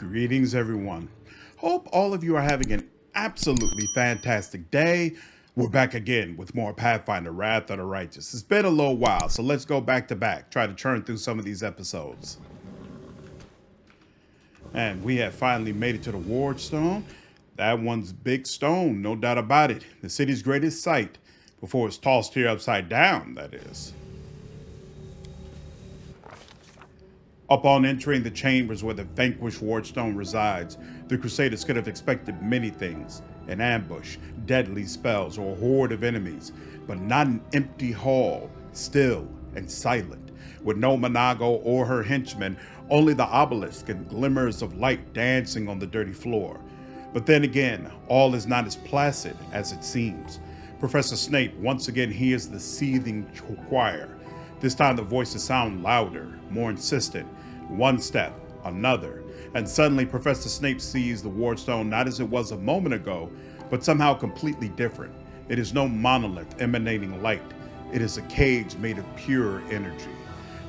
Greetings, everyone. Hope all of you are having an absolutely fantastic day. We're back again with more Pathfinder, Wrath of the Righteous. It's been a little while, so let's go back to back, try to churn through some of these episodes. And we have finally made it to the Wardstone. That one's big stone, no doubt about it. The city's greatest sight, before it's tossed here upside down, that is. Upon entering the chambers where the vanquished Wardstone resides, the Crusaders could have expected many things: an ambush, deadly spells, or a horde of enemies, but not an empty hall, still and silent, with no Minagho or her henchmen, only the obelisk and glimmers of light dancing on the dirty floor. But then again, all is not as placid as it seems. Professor Snape once again hears the seething choir. This time the voices sound louder, more insistent. One step, another, and suddenly Professor Snape sees the Wardstone not as it was a moment ago, but somehow completely different. It is no monolith emanating light. It is a cage made of pure energy.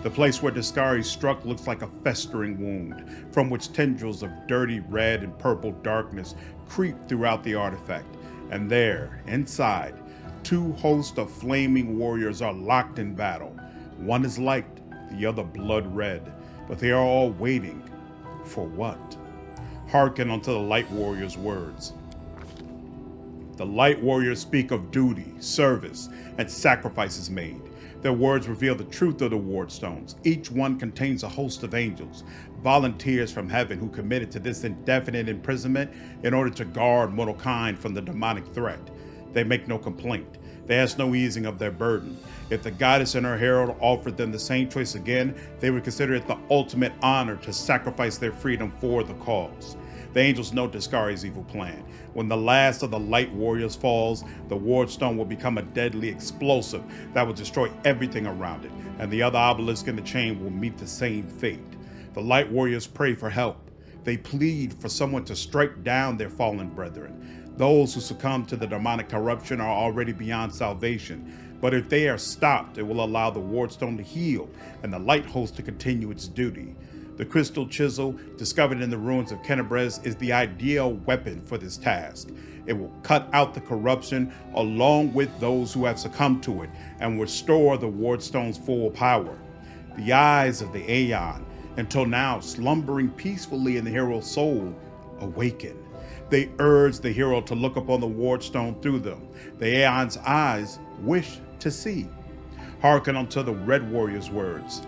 The place where Deskari struck looks like a festering wound, from which tendrils of dirty red and purple darkness creep throughout the artifact. And there, inside, two hosts of flaming warriors are locked in battle. One is light, the other blood red, but they are all waiting. For what? Hearken unto the Light Warriors' words. The Light Warriors speak of duty, service, and sacrifices made. Their words reveal the truth of the Wardstones. Each one contains a host of angels, volunteers from heaven who committed to this indefinite imprisonment in order to guard mortal kind from the demonic threat. They make no complaint. They ask no easing of their burden. If the goddess and her herald offered them the same choice again, they would consider it the ultimate honor to sacrifice their freedom for the cause. The angels know Deskari's evil plan. When the last of the Light Warriors falls, the Wardstone will become a deadly explosive that will destroy everything around it, and the other obelisk in the chain will meet the same fate. The Light Warriors pray for help. They plead for someone to strike down their fallen brethren. Those who succumb to the demonic corruption are already beyond salvation, but if they are stopped, it will allow the Wardstone to heal and the Light Host to continue its duty. The crystal chisel, discovered in the ruins of Kennebrez, is the ideal weapon for this task. It will cut out the corruption along with those who have succumbed to it and restore the Wardstone's full power. The eyes of the Aeon, until now slumbering peacefully in the hero's soul, awaken. They urge the hero to look upon the Wardstone through them. The Aeon's eyes wish to see. Hearken unto the Red Warriors' words.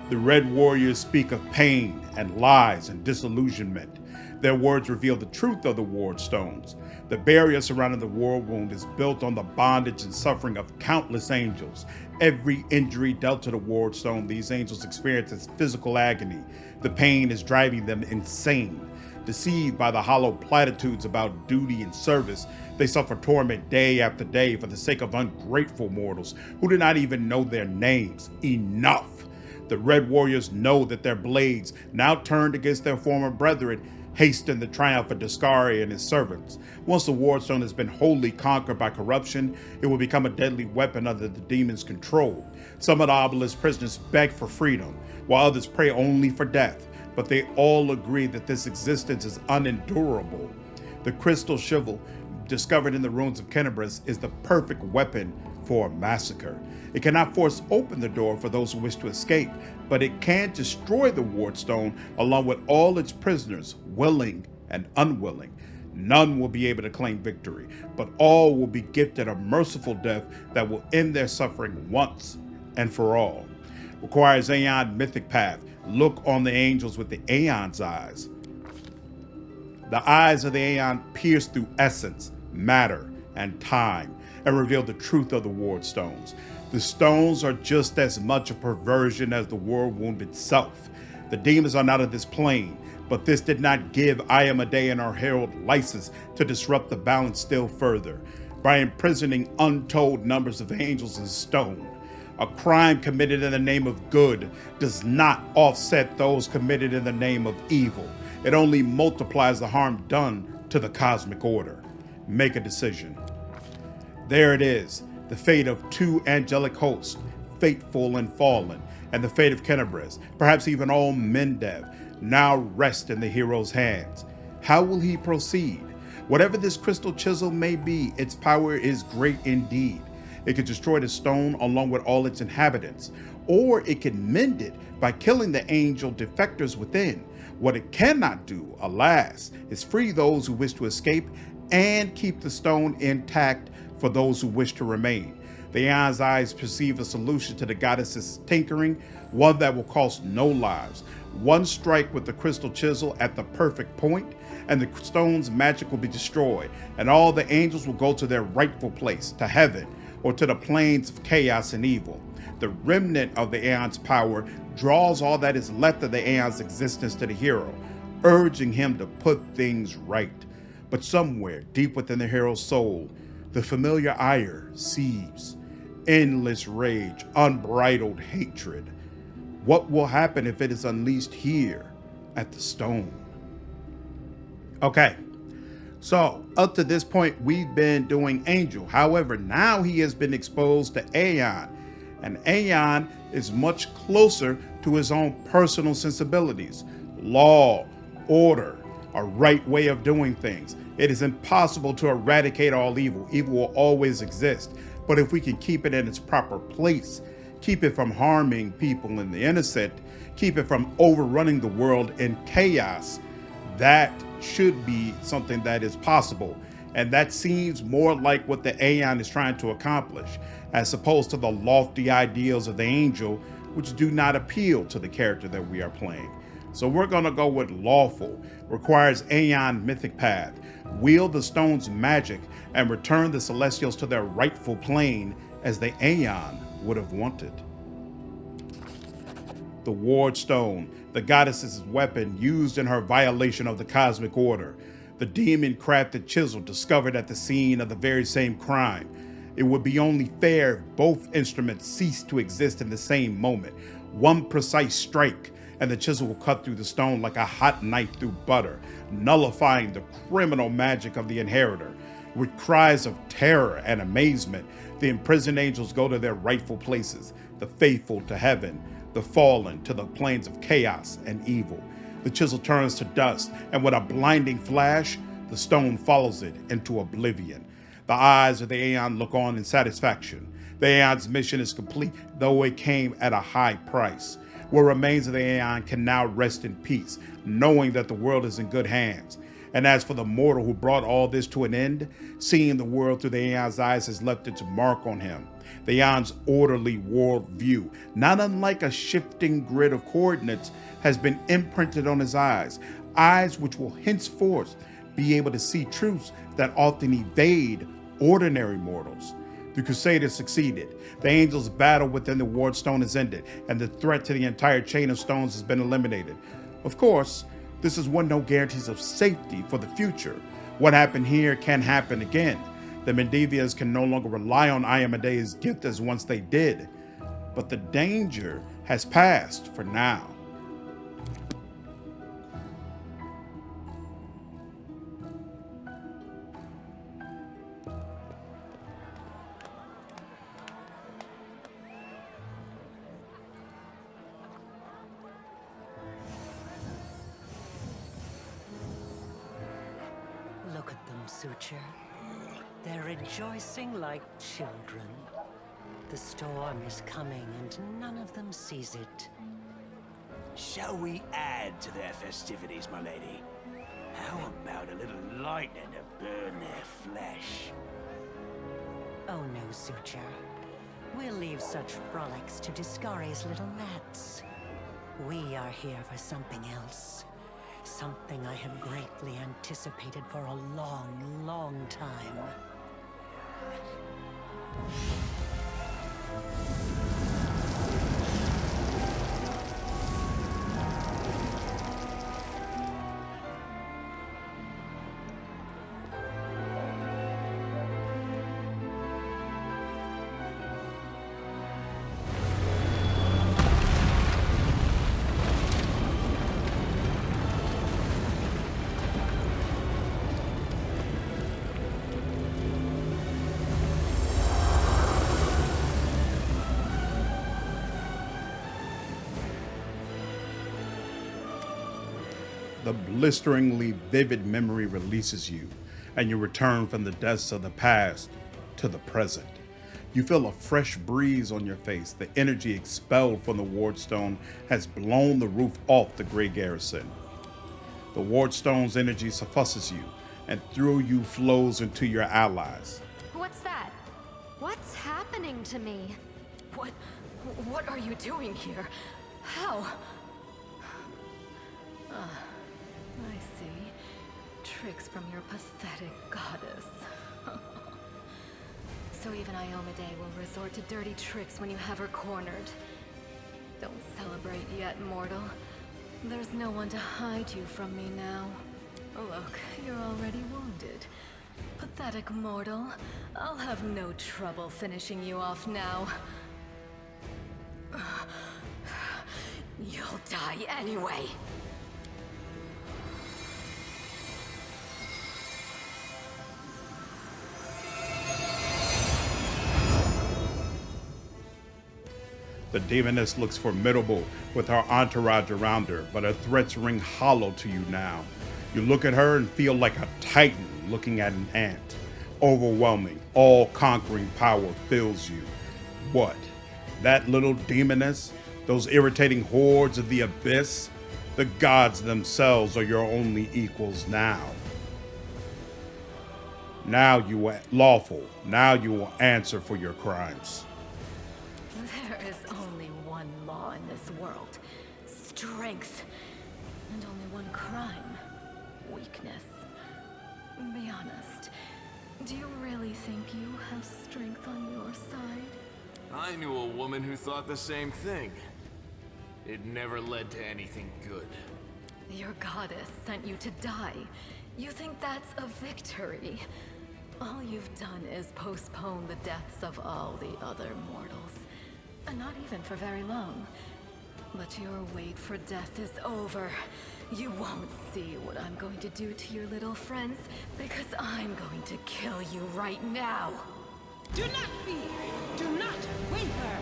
The Red Warriors speak of pain and lies and disillusionment. Their words reveal the truth of the Wardstones. The barrier surrounding the Worldwound is built on the bondage and suffering of countless angels. Every injury dealt to the Wardstone, these angels experience as physical agony. The pain is driving them insane. Deceived by the hollow platitudes about duty and service, they suffer torment day after day for the sake of ungrateful mortals who do not even know their names. Enough! The Red Warriors know that their blades, now turned against their former brethren, hasten the triumph of Deskari and his servants. Once the Wardstone has been wholly conquered by corruption, it will become a deadly weapon under the demon's control. Some of the obelisk prisoners beg for freedom, while others pray only for death. But they all agree that this existence is unendurable. The crystal shivel, discovered in the ruins of Kennebrez, is the perfect weapon for a massacre. It cannot force open the door for those who wish to escape, but it can destroy the Wardstone along with all its prisoners, willing and unwilling. None will be able to claim victory, but all will be gifted a merciful death that will end their suffering once and for all. Requires Aeon Mythic Path. Look on the angels with the Aeon's eyes. The eyes of the Aeon pierce through essence, matter, and time, and reveal the truth of the Wardstones. The stones are just as much a perversion as the Worldwound itself. The demons are not of this plane, but this did not give Iomedae and our herald license to disrupt the balance still further by imprisoning untold numbers of angels in stone. A crime committed in the name of good does not offset those committed in the name of evil. It only multiplies the harm done to the cosmic order. Make a decision. There it is, the fate of two angelic hosts, fateful and fallen, and the fate of Kennebrez, perhaps even all Mendev. now rest in the hero's hands. How will he proceed? Whatever this crystal chisel may be, its power is great indeed. It could destroy the stone along with all its inhabitants, or it can mend it by killing the angel defectors within. What it cannot do, alas, is free those who wish to escape and keep the stone intact for those who wish to remain. The Aeon's eyes perceive a solution to the goddess's tinkering, one that will cost no lives. One strike with the crystal chisel at the perfect point, and the stone's magic will be destroyed, and all the angels will go to their rightful place, to heaven, or to the plains of chaos and evil. The remnant of the Aeon's power draws all that is left of the Aeon's existence to the hero, urging him to put things right. But somewhere deep within the hero's soul, the familiar ire seethes. Endless rage, unbridled hatred. What will happen if it is unleashed here at the stone? Okay, so up to this point, we've been doing Angel. However, now he has been exposed to Aeon, and Aeon is much closer to his own personal sensibilities. Law, order, a right way of doing things. It is impossible to eradicate all evil. Evil will always exist. But if we can keep it in its proper place, keep it from harming people and the innocent, keep it from overrunning the world in chaos, that should be something that is possible. And that seems more like what the Aeon is trying to accomplish, as opposed to the lofty ideals of the angel, which do not appeal to the character that we are playing. So we're going to go with lawful, requires Aeon mythic path, wield the stone's magic, and return the Celestials to their rightful plane as the Aeon would have wanted. The Wardstone, the goddess's weapon used in her violation of the cosmic order, the demon-crafted chisel discovered at the scene of the very same crime. It would be only fair if both instruments ceased to exist in the same moment. One precise strike, and the chisel will cut through the stone like a hot knife through butter, nullifying the criminal magic of the inheritor. With cries of terror and amazement, the imprisoned angels go to their rightful places, the faithful to heaven, the fallen to the plains of chaos and evil. The chisel turns to dust, and with a blinding flash, the stone follows it into oblivion. The eyes of the Aeon look on in satisfaction. The Aeon's mission is complete, though it came at a high price. What remains of the Aeon can now rest in peace, knowing that the world is in good hands. And as for the mortal who brought all this to an end, seeing the world through the Aeon's eyes has left its mark on him. The Aeon's orderly world view, not unlike a shifting grid of coordinates, has been imprinted on his eyes which will henceforth be able to see truths that often evade ordinary mortals. The Crusaders succeeded. The angels' battle within the Wardstone is ended, and the threat to the entire chain of stones has been eliminated. Of course, this is one no guarantees of safety for the future. What happened here can happen again. The Mendevias can no longer rely on Iomede's gift as once they did. But the danger has passed for now. Look at them, Suture. They're rejoicing like children. The storm is coming and none of them sees it. Shall we add to their festivities, my lady? How about a little lightning to burn their flesh? Oh no, Suture. We'll leave such frolics to Deskari's little lads. We are here for something else. Something I have greatly anticipated for a long, long time. The blisteringly vivid memory releases you, and you return from the depths of the past to the present. You feel a fresh breeze on your face. The energy expelled from the Wardstone has blown the roof off the Grey Garrison. The Wardstone's energy suffuses you, and through you flows into your allies. What's that? What's happening to me? What are you doing here? How? I see. Tricks from your pathetic goddess. So even Iomedae will resort to dirty tricks when you have her cornered. Don't celebrate yet, mortal. There's no one to hide you from me now. Look, you're already wounded. Pathetic mortal. I'll have no trouble finishing you off now. You'll die anyway. The demoness looks formidable with her entourage around her, but her threats ring hollow to you now. You look at her and feel like a titan looking at an ant. Overwhelming, all-conquering power fills you. What? That little demoness? Those irritating hordes of the abyss? The gods themselves are your only equals now. Now you are lawful. Now you will answer for your crimes. There is only one law in this world. Strength. And only one crime. Weakness. Be honest. Do you really think you have strength on your side? I knew a woman who thought the same thing. It never led to anything good. Your goddess sent you to die. You think that's a victory? All you've done is postpone the deaths of all the other mortals. And not even for very long. But your wait for death is over. You won't see what I'm going to do to your little friends, because I'm going to kill you right now. Do not fear. Do not waver.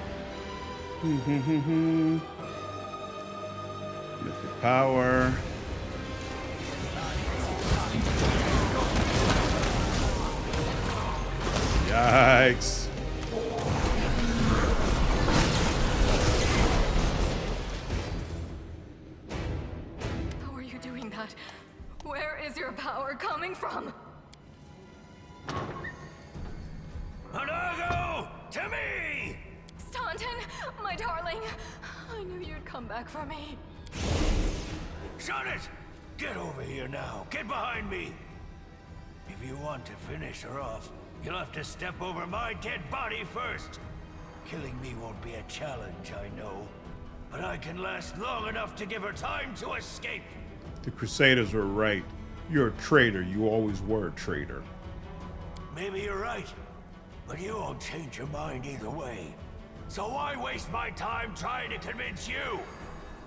Mythic power. Yikes. How are you doing that? Where is your power coming from? Minagho! To me! Staunton, my darling. I knew you'd come back for me. Shut it! Get over here now. Get behind me. If you want to finish her off, you'll have to step over my dead body first. Killing me won't be a challenge, I know. But I can last long enough to give her time to escape. The Crusaders were right. You're a traitor. You always were a traitor. Maybe you're right, but you won't change your mind either way. So why waste my time trying to convince you?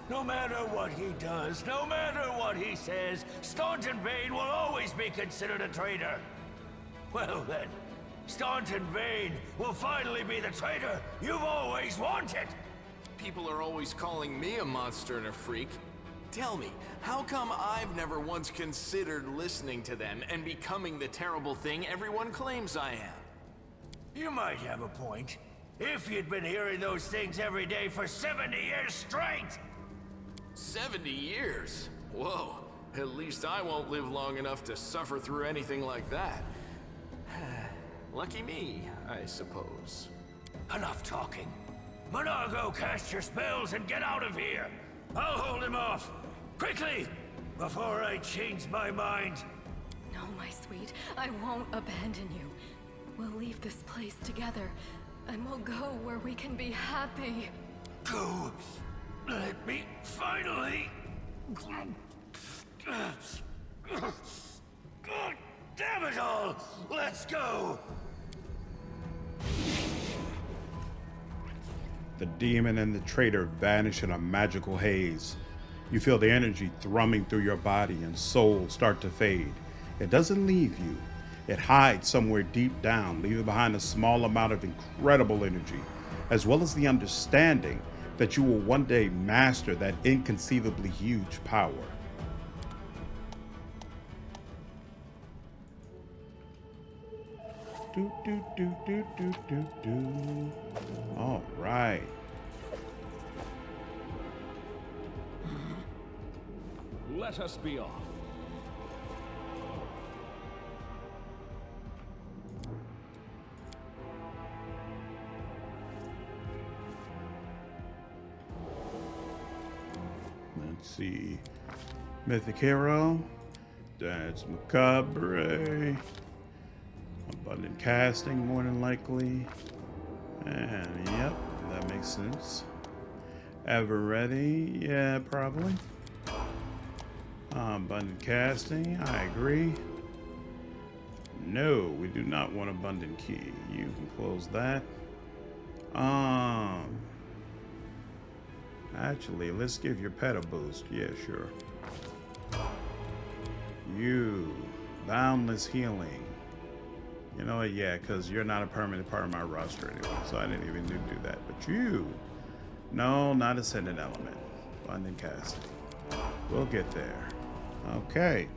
No matter what he does, no matter what he says, Staunton Vane will always be considered a traitor. Well then, Staunton Vane will finally be the traitor you've always wanted. People are always calling me a monster and a freak. Tell me, how come I've never once considered listening to them and becoming the terrible thing everyone claims I am? You might have a point, if you'd been hearing those things every day for 70 years straight! 70 years? Whoa, at least I won't live long enough to suffer through anything like that. Lucky me, I suppose. Enough talking. Minagho, cast your spells and get out of here! I'll hold him off! Quickly! Before I change my mind! No, my sweet. I won't abandon you. We'll leave this place together, and we'll go where we can be happy. Go! Let me finally... God damn it all! Let's go! The demon and the traitor vanish in a magical haze. You feel the energy thrumming through your body and soul start to fade. It doesn't leave you. It hides somewhere deep down, leaving behind a small amount of incredible energy, as well as the understanding that you will one day master that inconceivably huge power. All right. Let us be off. Let's see. Mythic Hero. That's Macabre. Abundant casting, more than likely. And yep, that makes sense. Ever ready? Yeah, probably. Abundant casting, I agree. No, we do not want abundant key. You can close that. Actually, let's give your pet a boost. Yeah, sure. You, boundless healing. You know what? Yeah, because you're not a permanent part of my roster anyway, so I didn't even do that. But you, no, not ascendant element. Abundant casting. We'll get there. Okay.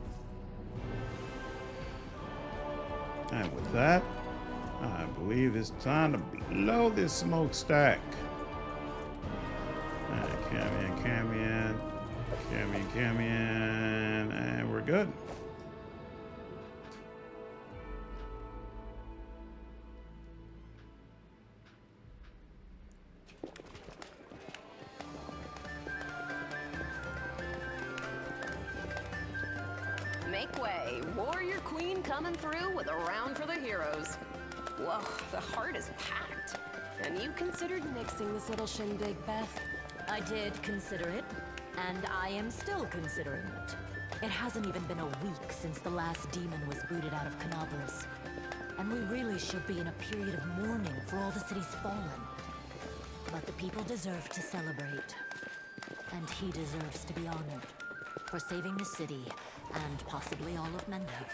And with that, I believe it's time to blow this smokestack. Camion, and we're good. Make way. Warrior Queen coming through with a round for the heroes. Whoa, the heart is packed. And you considered nixing this little shindig, Beth? I did consider it, and I am still considering it. It hasn't even been a week since the last demon was booted out of Canopolis. And we really should be in a period of mourning for all the city's fallen. But the people deserve to celebrate. And he deserves to be honored for saving the city and possibly all of Minagho.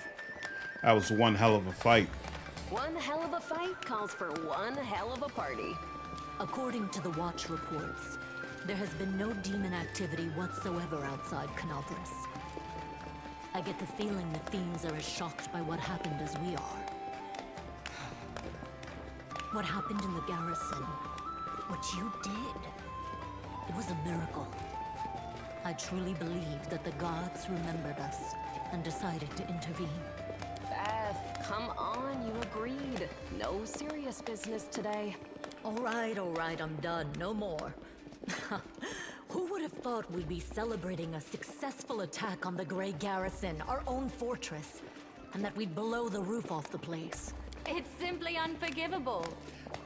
That was one hell of a fight. One hell of a fight calls for one hell of a party. According to the Watch reports, there has been no demon activity whatsoever outside Canopolis. I get the feeling the fiends are as shocked by what happened as we are. What happened in the garrison, what you did, it was a miracle. I truly believe that the gods remembered us and decided to intervene. Beth, come on, you agreed. No serious business today. All right, I'm done. No more. Who would have thought we'd be celebrating a successful attack on the Grey Garrison, our own fortress, and that we'd blow the roof off the place? It's simply unforgivable.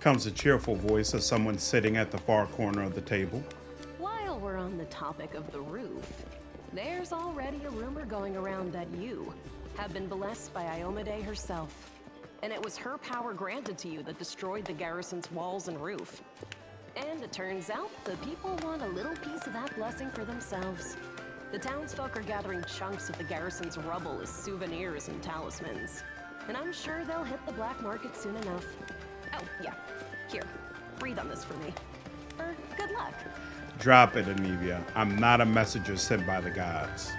Comes a cheerful voice of someone sitting at the far corner of the table. While we're on the topic of the roof, there's already a rumor going around that you have been blessed by Iomedae herself. And it was her power granted to you that destroyed the garrison's walls and roof. And it turns out the people want a little piece of that blessing for themselves. The townsfolk are gathering chunks of the garrison's rubble as souvenirs and talismans. And I'm sure they'll hit the black market soon enough. Oh, yeah. Here, breathe on this for me. For good luck. Drop it, Anivia. I'm not a messenger sent by the gods.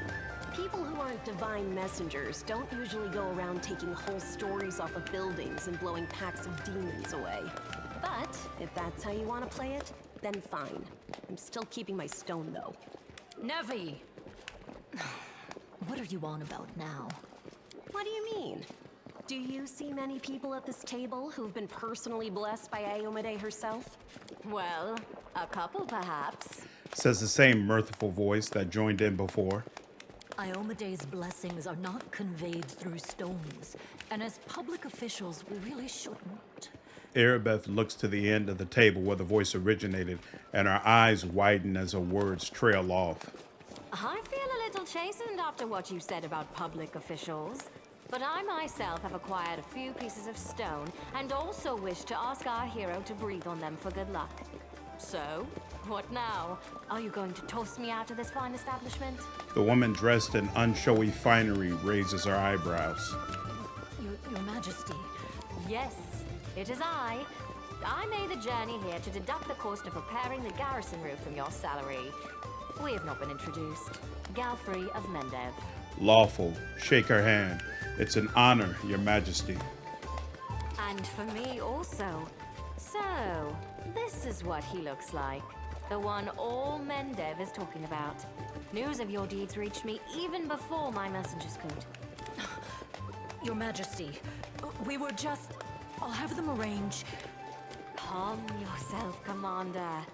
People who aren't divine messengers don't usually go around taking whole stories off of buildings and blowing packs of demons away. But if that's how you want to play it, then fine. I'm still keeping my stone, though. Nevi! What are you on about now? What do you mean? Do you see many people at this table who've been personally blessed by Iomedae herself? Well, a couple perhaps. Says the same mirthful voice that joined in before. Iomedae's blessings are not conveyed through stones, and as public officials, we really shouldn't. Erebeth looks to the end of the table where the voice originated, and her eyes widen as her words trail off. I feel a little chastened after what you said about public officials, but I myself have acquired a few pieces of stone, and also wish to ask our hero to breathe on them for good luck. So, what now? Are you going to toss me out of this fine establishment? The woman dressed in unshowy finery raises her eyebrows. Your Majesty. Yes, it is I. I made the journey here to deduct the cost of repairing the garrison roof from your salary. We have not been introduced. Galfrey of Minagho. Lawful. Shake her hand. It's an honor, Your Majesty. And for me also. So, this is what he looks like. The one all Mendev is talking about. News of your deeds reached me even before my messengers could. Your Majesty, we were just... I'll have them arrange. Calm yourself, Commander.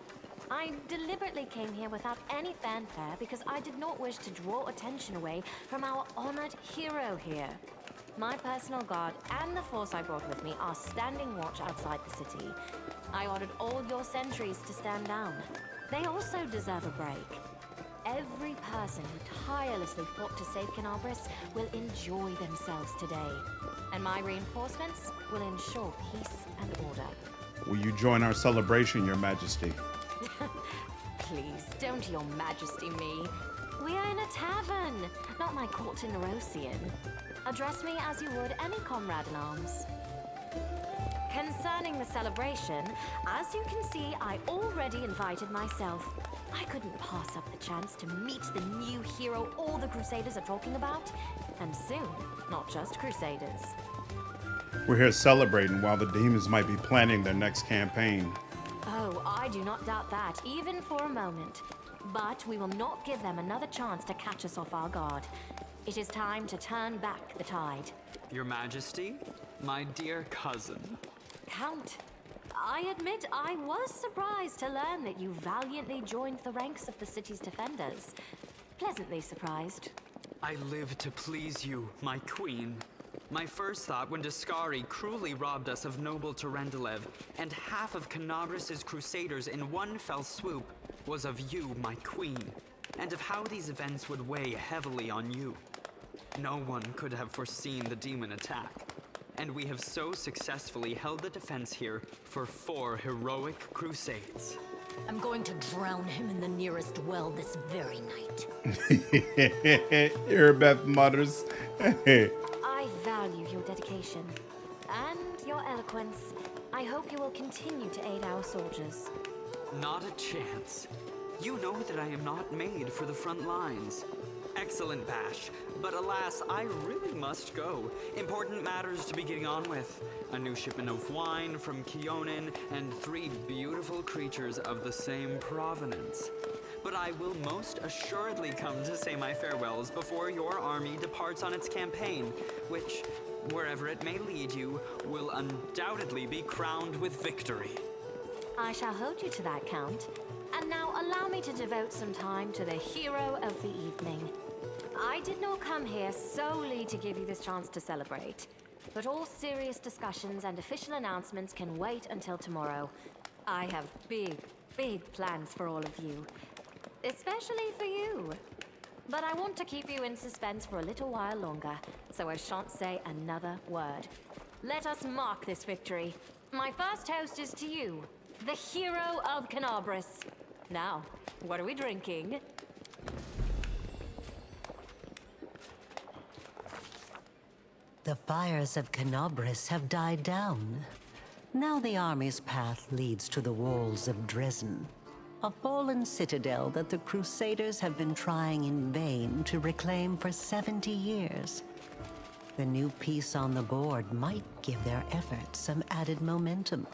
I deliberately came here without any fanfare because I did not wish to draw attention away from our honored hero here. My personal guard and the force I brought with me are standing watch outside the city. I ordered all your sentries to stand down. They also deserve a break. Every person who tirelessly fought to save Canabris will enjoy themselves today. And my reinforcements will ensure peace and order. Will you join our celebration, Your Majesty? Please, don't Your Majesty me. We are in a tavern, not my court in Nerosian. Address me as you would any comrade in arms. Concerning the celebration, as you can see, I already invited myself. I couldn't pass up the chance to meet the new hero all the Crusaders are talking about. And soon, not just Crusaders. We're here celebrating while the demons might be planning their next campaign. Oh, I do not doubt that, even for a moment. But we will not give them another chance to catch us off our guard. It is time to turn back the tide. Your Majesty, my dear cousin. Count, I admit I was surprised to learn that you valiantly joined the ranks of the city's defenders. Pleasantly surprised. I live to please you, my queen. My first thought when Deskari cruelly robbed us of noble Terendelev and half of Canabris' crusaders in one fell swoop was of you, my queen, and of how these events would weigh heavily on you. No one could have foreseen the demon attack, and we have so successfully held the defense here for 4 heroic crusades. I'm going to drown him in the nearest well this very night. Erebeth mutters. I value your dedication and your eloquence. I hope you will continue to aid our soldiers. Not a chance. You know that I am not made for the front lines. Excellent bash, but alas, I really must go. Important matters to be getting on with. A new shipment of wine from Keonan, and 3 beautiful creatures of the same provenance. But I will most assuredly come to say my farewells before your army departs on its campaign, which, wherever it may lead you, will undoubtedly be crowned with victory. I shall hold you to that, Count. And now allow me to devote some time to the hero of the evening. I did not come here solely to give you this chance to celebrate, but all serious discussions and official announcements can wait until tomorrow. I have big plans for all of you, especially for you. But I want to keep you in suspense for a little while longer, so I shan't say another word. Let us mark this victory. My first toast is to you, the hero of Canabris. Now, what are we drinking? The fires of Canabris have died down. Now the army's path leads to the walls of Dresden, a fallen citadel that the Crusaders have been trying in vain to reclaim for 70 years. The new piece on the board might give their efforts some added momentum.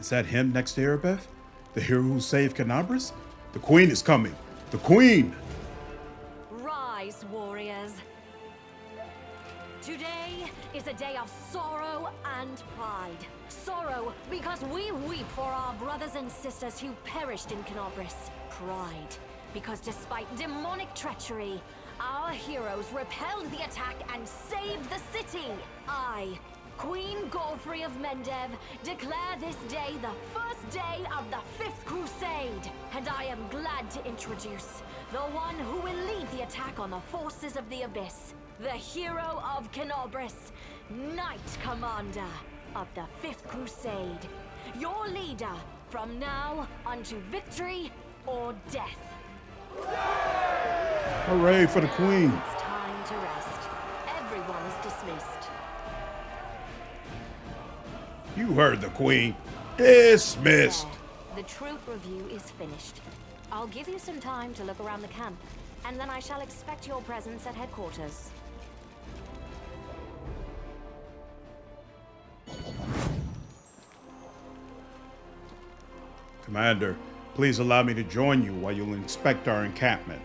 Is that him next to Erebeth? The hero who saved Canabris? The queen is coming. The queen! Rise, warriors. Today is a day of sorrow and pride. Sorrow because we weep for our brothers and sisters who perished in Canabris. Pride because despite demonic treachery, our heroes repelled the attack and saved the city. I, Queen Galfrey of Mendev, declare this day the first day of the 5th Crusade, and I am glad to introduce the one who will lead the attack on the forces of the Abyss, the hero of Canabris, Knight Commander of the 5th Crusade. Your leader, From now unto victory or death. Hooray for the queen. It's time to rest. Everyone is dismissed. You heard the queen. Dismissed. There. The troop review is finished. I'll give you some time to look around the camp, and then I shall expect your presence at headquarters. Commander, please allow me to join you while you inspect our encampment.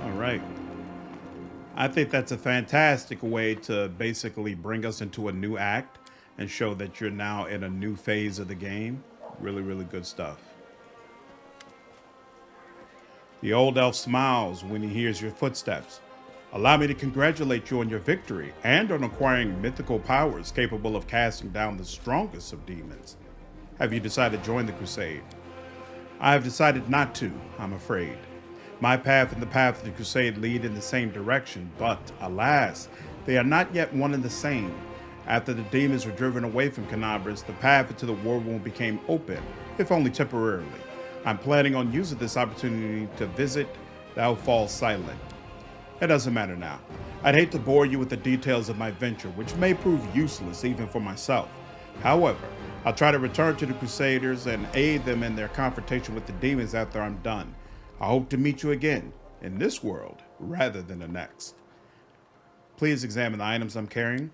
All right. I think that's a fantastic way to basically bring us into a new act and show that you're now in a new phase of the game. Really, really good stuff. The old elf smiles when he hears your footsteps. Allow me to congratulate you on your victory and on acquiring mythical powers capable of casting down the strongest of demons. Have you decided to join the Crusade? I have decided not to, I'm afraid. My path and the path of the Crusade lead in the same direction, but alas, they are not yet one and the same. After the demons were driven away from Canabras, the path into the Worldwound became open, if only temporarily. I'm planning on using this opportunity to visit Thou Fall Silent. It doesn't matter now. I'd hate to bore you with the details of my venture, which may prove useless even for myself. However, I'll try to return to the Crusaders and aid them in their confrontation with the demons after I'm done. I hope to meet you again, in this world rather than the next. Please examine the items I'm carrying.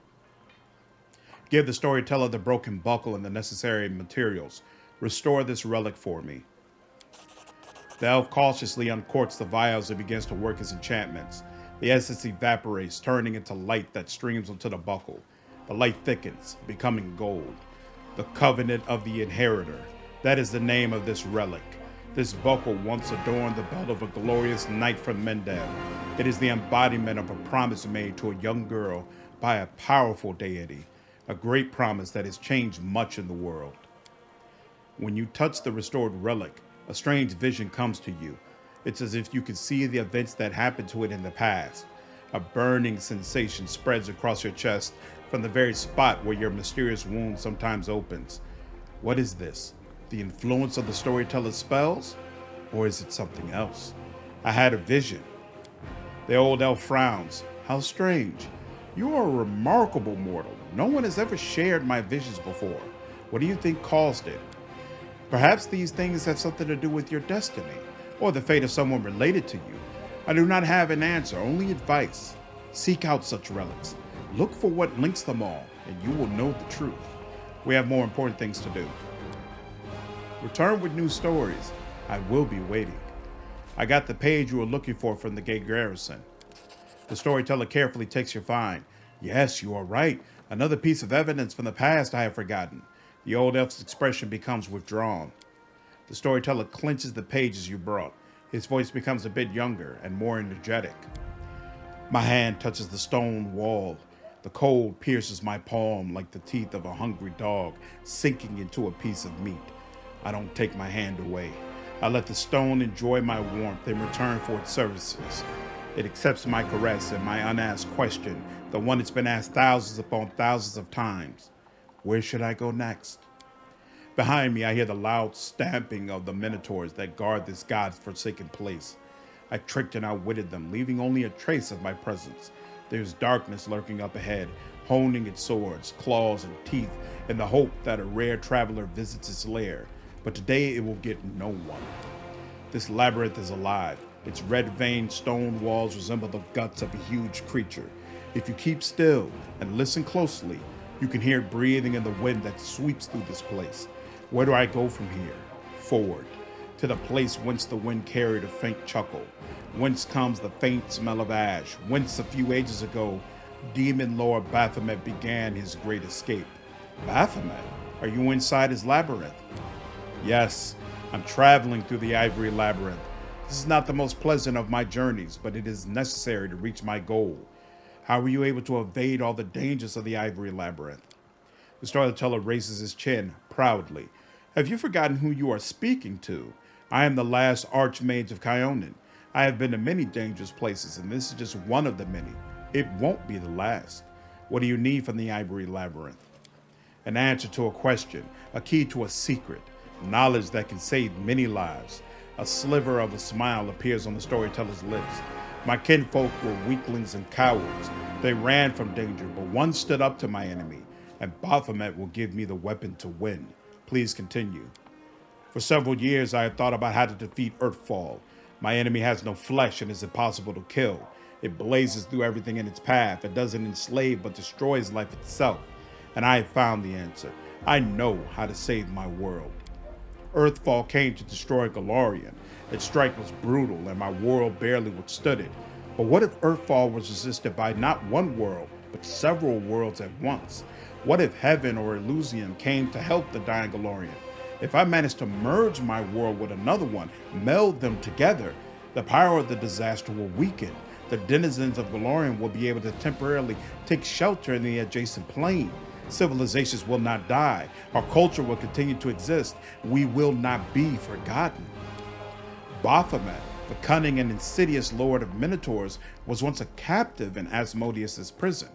Give the Storyteller the broken buckle and the necessary materials. Restore this relic for me. The elf cautiously uncorks the vials and begins to work his enchantments. The essence evaporates, turning into light that streams onto the buckle. The light thickens, becoming gold. The Covenant of the Inheritor. That is the name of this relic. This buckle once adorned the belt of a glorious knight from Minagho. It is the embodiment of a promise made to a young girl by a powerful deity. A great promise that has changed much in the world. When you touch the restored relic, a strange vision comes to you. It's as if you could see the events that happened to it in the past. A burning sensation spreads across your chest from the very spot where your mysterious wound sometimes opens. What is this? The influence of the Storyteller's spells? Or is it something else? I had a vision. The old elf frowns. How strange. You are a remarkable mortal. No one has ever shared my visions before. What do you think caused it? Perhaps these things have something to do with your destiny, or the fate of someone related to you. I do not have an answer, only advice. Seek out such relics. Look for what links them all, and you will know the truth. We have more important things to do. Return with new stories. I will be waiting. I got the page you were looking for from the gate garrison. The Storyteller carefully takes your find. Yes, you are right. Another piece of evidence from the past I have forgotten. The old elf's expression becomes withdrawn. The Storyteller clenches the pages you brought. His voice becomes a bit younger and more energetic. My hand touches the stone wall. The cold pierces my palm like the teeth of a hungry dog sinking into a piece of meat. I don't take my hand away. I let the stone enjoy my warmth in return for its services. It accepts my caress and my unasked question, the one it's been asked thousands upon thousands of times. Where should I go next? Behind me, I hear the loud stamping of the minotaurs that guard this God-forsaken place. I tricked and outwitted them, leaving only a trace of my presence. There's darkness lurking up ahead, honing its swords, claws, and teeth in the hope that a rare traveler visits its lair. But today it will get no one. This labyrinth is alive. Its red-veined stone walls resemble the guts of a huge creature. If you keep still and listen closely, you can hear it breathing in the wind that sweeps through this place. Where do I go from here? Forward, to the place whence the wind carried a faint chuckle, whence comes the faint smell of ash, whence a few ages ago, Demon Lord Baphomet began his great escape. Baphomet? Are you inside his labyrinth? Yes, I'm traveling through the Ivory Labyrinth. This is not the most pleasant of my journeys, but it is necessary to reach my goal. How were you able to evade all the dangers of the Ivory Labyrinth? The Storyteller raises his chin proudly. Have you forgotten who you are speaking to? I am the last Archmage of Kyonin. I have been to many dangerous places, and this is just one of the many. It won't be the last. What do you need from the Ivory Labyrinth? an answer to a question, a key to a secret, knowledge that can save many lives. A sliver of a smile appears on the storyteller's lips. My kinfolk were weaklings and cowards. They ran from danger, but one stood up to my enemy, and Baphomet will give me the weapon to win. Please continue. For several years, I had thought about how to defeat Earthfall. My enemy has no flesh and is impossible to kill. It blazes through everything in its path. It doesn't enslave but destroys life itself. And I have found the answer. I know how to save my world. Earthfall came to destroy Golarion. Its strike was brutal and my world barely withstood it. But what if Earthfall was resisted by not one world, but several worlds at once? What if Heaven or Elysium came to help the dying Golarion? If I managed to merge my world with another one, meld them together, the power of the disaster will weaken. The denizens of Golarion will be able to temporarily take shelter in the adjacent plane. Civilizations will not die. Our culture will continue to exist. We will not be forgotten. Baphomet, the cunning and insidious lord of Minotaurs, was once a captive in Asmodeus' prison.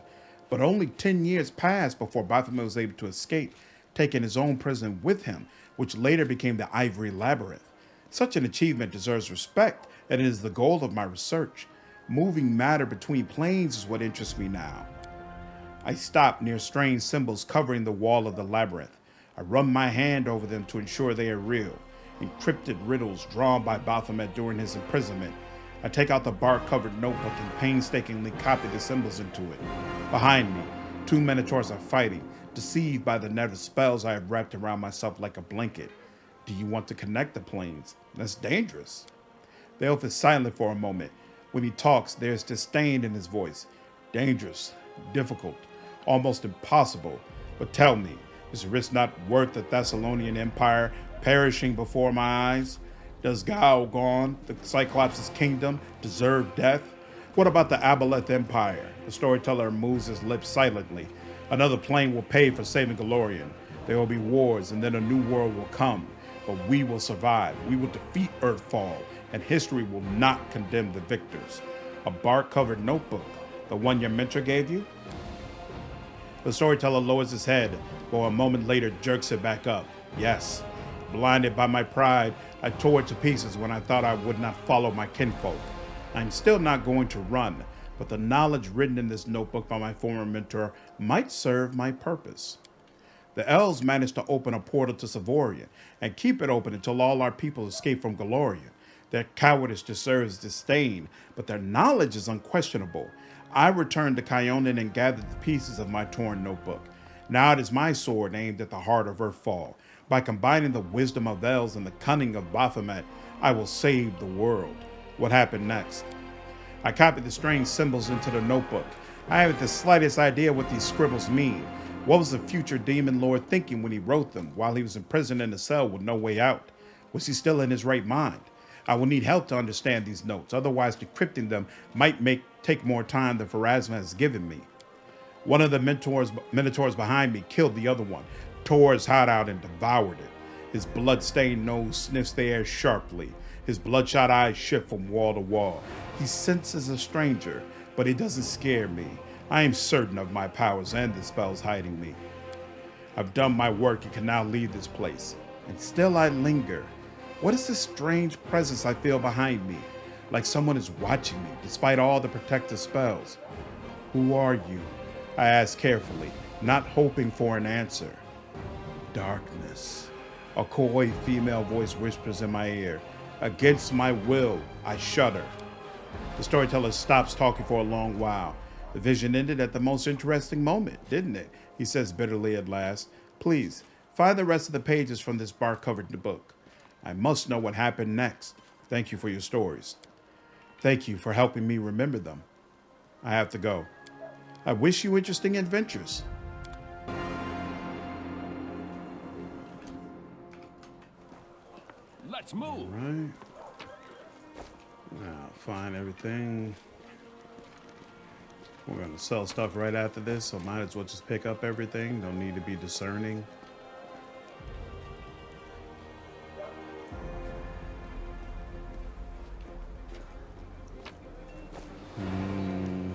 But only 10 years passed before Baphomet was able to escape, taking his own prison with him, which later became the Ivory Labyrinth. Such an achievement deserves respect, and it is the goal of my research. Moving matter between planes is what interests me now. I stop near strange symbols covering the wall of the labyrinth. I run my hand over them to ensure they are real, encrypted riddles drawn by Baphomet during his imprisonment. I take out the bark-covered notebook and painstakingly copy the symbols into it. Behind me, 2 Minotaurs are fighting, deceived by the net of spells I have wrapped around myself like a blanket. Do you want to connect the planes? That's dangerous. The elf is silent for a moment. When he talks, there's disdain in his voice. Dangerous, difficult, almost impossible. But tell me, is the risk not worth the Thessalonian Empire perishing before my eyes? Does Galgon, the Cyclops' kingdom, deserve death? What about the Aboleth Empire? The storyteller moves his lips silently. Another plane will pay for saving Golarion. There will be wars, and then a new world will come. But we will survive. We will defeat Earthfall, and history will not condemn the victors. A bark-covered notebook, the one your mentor gave you? The storyteller lowers his head, but a moment later jerks it back up. Yes. Blinded by my pride, I tore it to pieces when I thought I would not follow my kinfolk. I'm still not going to run, but the knowledge written in this notebook by my former mentor might serve my purpose. The elves managed to open a portal to Savorian and keep it open until all our people escape from Golarion. Their cowardice deserves disdain, but their knowledge is unquestionable. I returned to Kyonin and gathered the pieces of my torn notebook. Now it is my sword aimed at the heart of Earthfall. By combining the wisdom of elves and the cunning of Baphomet, I will save the world. What happened next? I copied the strange symbols into the notebook. I haven't the slightest idea what these scribbles mean. What was the future demon lord thinking when he wrote them while he was imprisoned in a cell with no way out? Was he still in his right mind? I will need help to understand these notes, otherwise decrypting them might take more time than Pharasma has given me. One of the Minotaurs behind me killed the other one, tore his hide out and devoured it. His blood-stained nose sniffs the air sharply. His bloodshot eyes shift from wall to wall. He senses a stranger, but he doesn't scare me. I am certain of my powers and the spells hiding me. I've done my work and can now leave this place. And still I linger. What is this strange presence I feel behind me? Like someone is watching me, despite all the protective spells. Who are you? I ask carefully, not hoping for an answer. Darkness. A coy female voice whispers in my ear. Against my will, I shudder. The storyteller stops talking for a long while. The vision ended at the most interesting moment, didn't it? He says bitterly at last. Please, find the rest of the pages from this bark-covered book. I must know what happened next. Thank you for your stories. Thank you for helping me remember them. I have to go. I wish you interesting adventures. Let's move. All right. Now, find everything. We're going to sell stuff right after this, so might as well just pick up everything. Don't need to be discerning.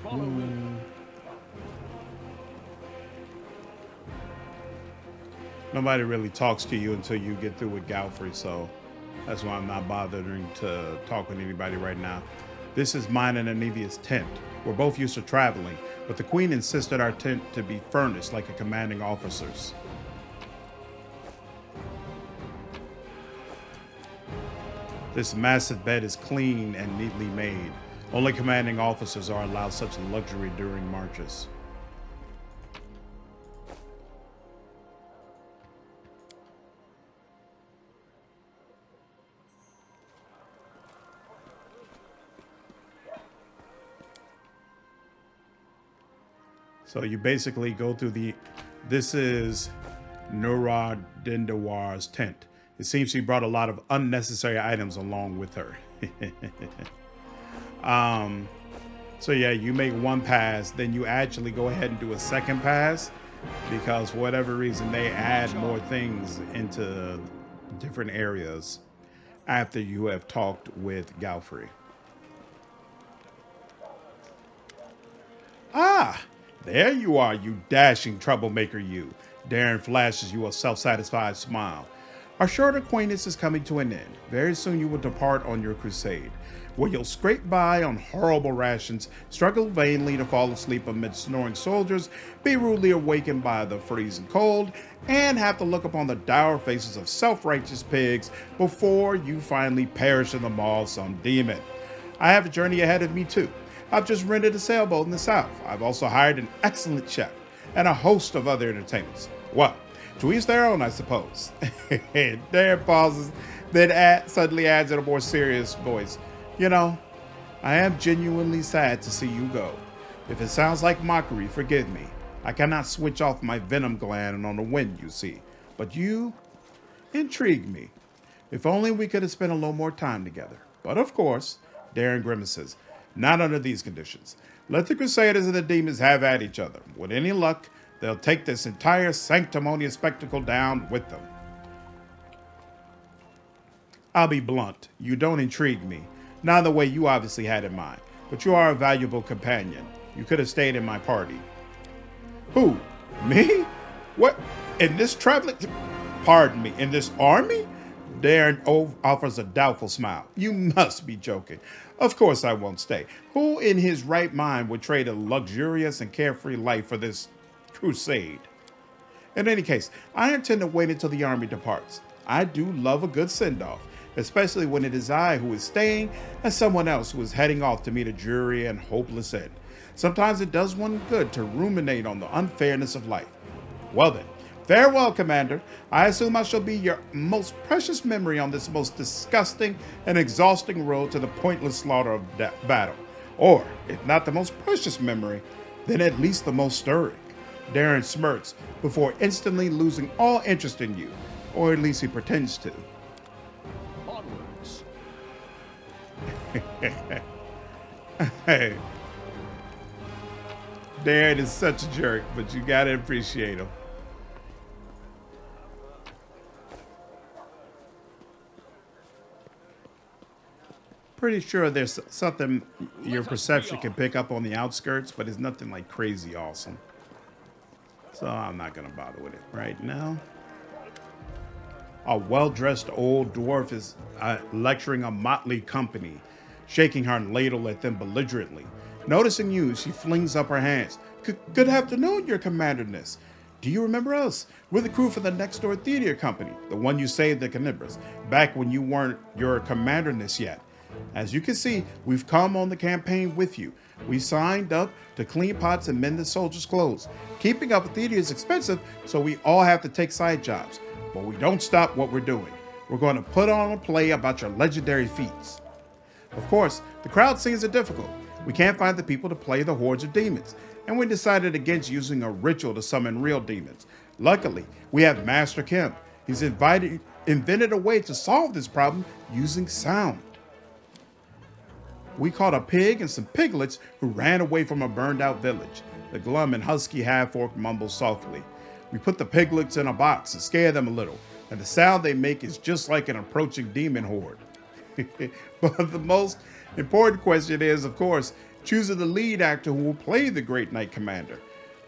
Follow me. Nobody really talks to you until you get through with Galfrey, so that's why I'm not bothering to talk with anybody right now. This is mine and Anevia's tent. We're both used to traveling, but the Queen insisted our tent to be furnished like a commanding officer's. This massive bed is clean and neatly made. Only commanding officers are allowed such luxury during marches. So you basically go through this is Nurad Dindawar's tent. It seems she brought a lot of unnecessary items along with her. So yeah, you make one pass, then you actually go ahead and do a second pass because for whatever reason they add more things into different areas after you have talked with Galfrey. Ah, there you are, you dashing troublemaker, you. Daeran flashes you a self-satisfied smile. Our short acquaintance is coming to an end. Very soon you will depart on your crusade, where you'll scrape by on horrible rations, struggle vainly to fall asleep amid snoring soldiers, be rudely awakened by the freezing cold, and have to look upon the dour faces of self-righteous pigs before you finally perish in the maw of some demon. I have a journey ahead of me too. I've just rented a sailboat in the south. I've also hired an excellent chef and a host of other entertainments. Well, to each their own, I suppose. Daeran pauses, then suddenly adds in a more serious voice, you know, I am genuinely sad to see you go. If it sounds like mockery, forgive me. I cannot switch off my venom gland on the wind, you see. But you intrigue me. If only we could have spent a little more time together. But of course, Daeran grimaces, not under these conditions. Let the Crusaders and the demons have at each other. With any luck, they'll take this entire sanctimonious spectacle down with them. I'll be blunt. You don't intrigue me. Not the way you obviously had in mind. But you are a valuable companion. You could have stayed in my party. Who? Me? What? In this traveling... Pardon me. In this army? Daeran offers a doubtful smile. You must be joking. Of course I won't stay. Who in his right mind would trade a luxurious and carefree life for this crusade? In any case, I intend to wait until the army departs. I do love a good send-off, especially when it is I who is staying and someone else who is heading off to meet a dreary and hopeless end. Sometimes it does one good to ruminate on the unfairness of life. Well then, farewell, Commander. I assume I shall be your most precious memory on this most disgusting and exhausting road to the pointless slaughter of battle. Or, if not the most precious memory, then at least the most stirring. Daeran smirks before instantly losing all interest in you, or at least he pretends to. Onwards. Hey. Daeran is such a jerk, but you gotta appreciate him. Pretty sure there's something your perception can pick up on the outskirts, but it's nothing like crazy awesome. So I'm not gonna bother with it right now. A well-dressed old dwarf is lecturing a motley company, shaking her ladle at them belligerently. Noticing you, she flings up her hands. Good afternoon, your commanderness. Do you remember us? We're the crew for the next door theater company, the one you saved the Canibras, back when you weren't your commanderness yet. As you can see, we've come on the campaign with you. We signed up to clean pots and mend the soldiers' clothes. Keeping up with theater is expensive, so we all have to take side jobs. But we don't stop what we're doing. We're going to put on a play about your legendary feats. Of course, the crowd scenes are difficult. We can't find the people to play the hordes of demons, and we decided against using a ritual to summon real demons. Luckily, we have Master Kim. He's invented a way to solve this problem using sound. We caught a pig and some piglets who ran away from a burned-out village. The glum and husky half-orc mumbles softly. We put the piglets in a box and scare them a little, and the sound they make is just like an approaching demon horde. But the most important question is, of course, choosing the lead actor who will play the Great Knight Commander.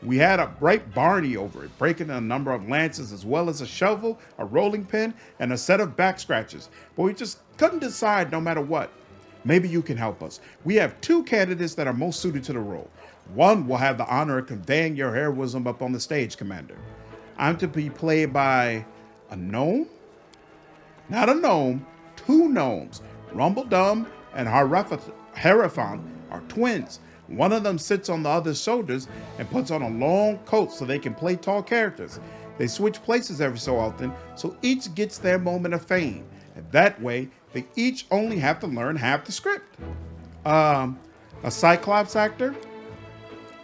We had a bright Barney over it, breaking a number of lances as well as a shovel, a rolling pin, and a set of back scratches. But we just couldn't decide no matter what. Maybe you can help us. We have 2 candidates that are most suited to the role. One will have the honor of conveying your heroism up on the stage, Commander. I'm to be played by a gnome? Not a gnome, 2 gnomes. Rumbledum and Hierophant are twins. One of them sits on the other's shoulders and puts on a long coat so they can play tall characters. They switch places every so often, so each gets their moment of fame. And that way, they each only have to learn half the script. A Cyclops actor?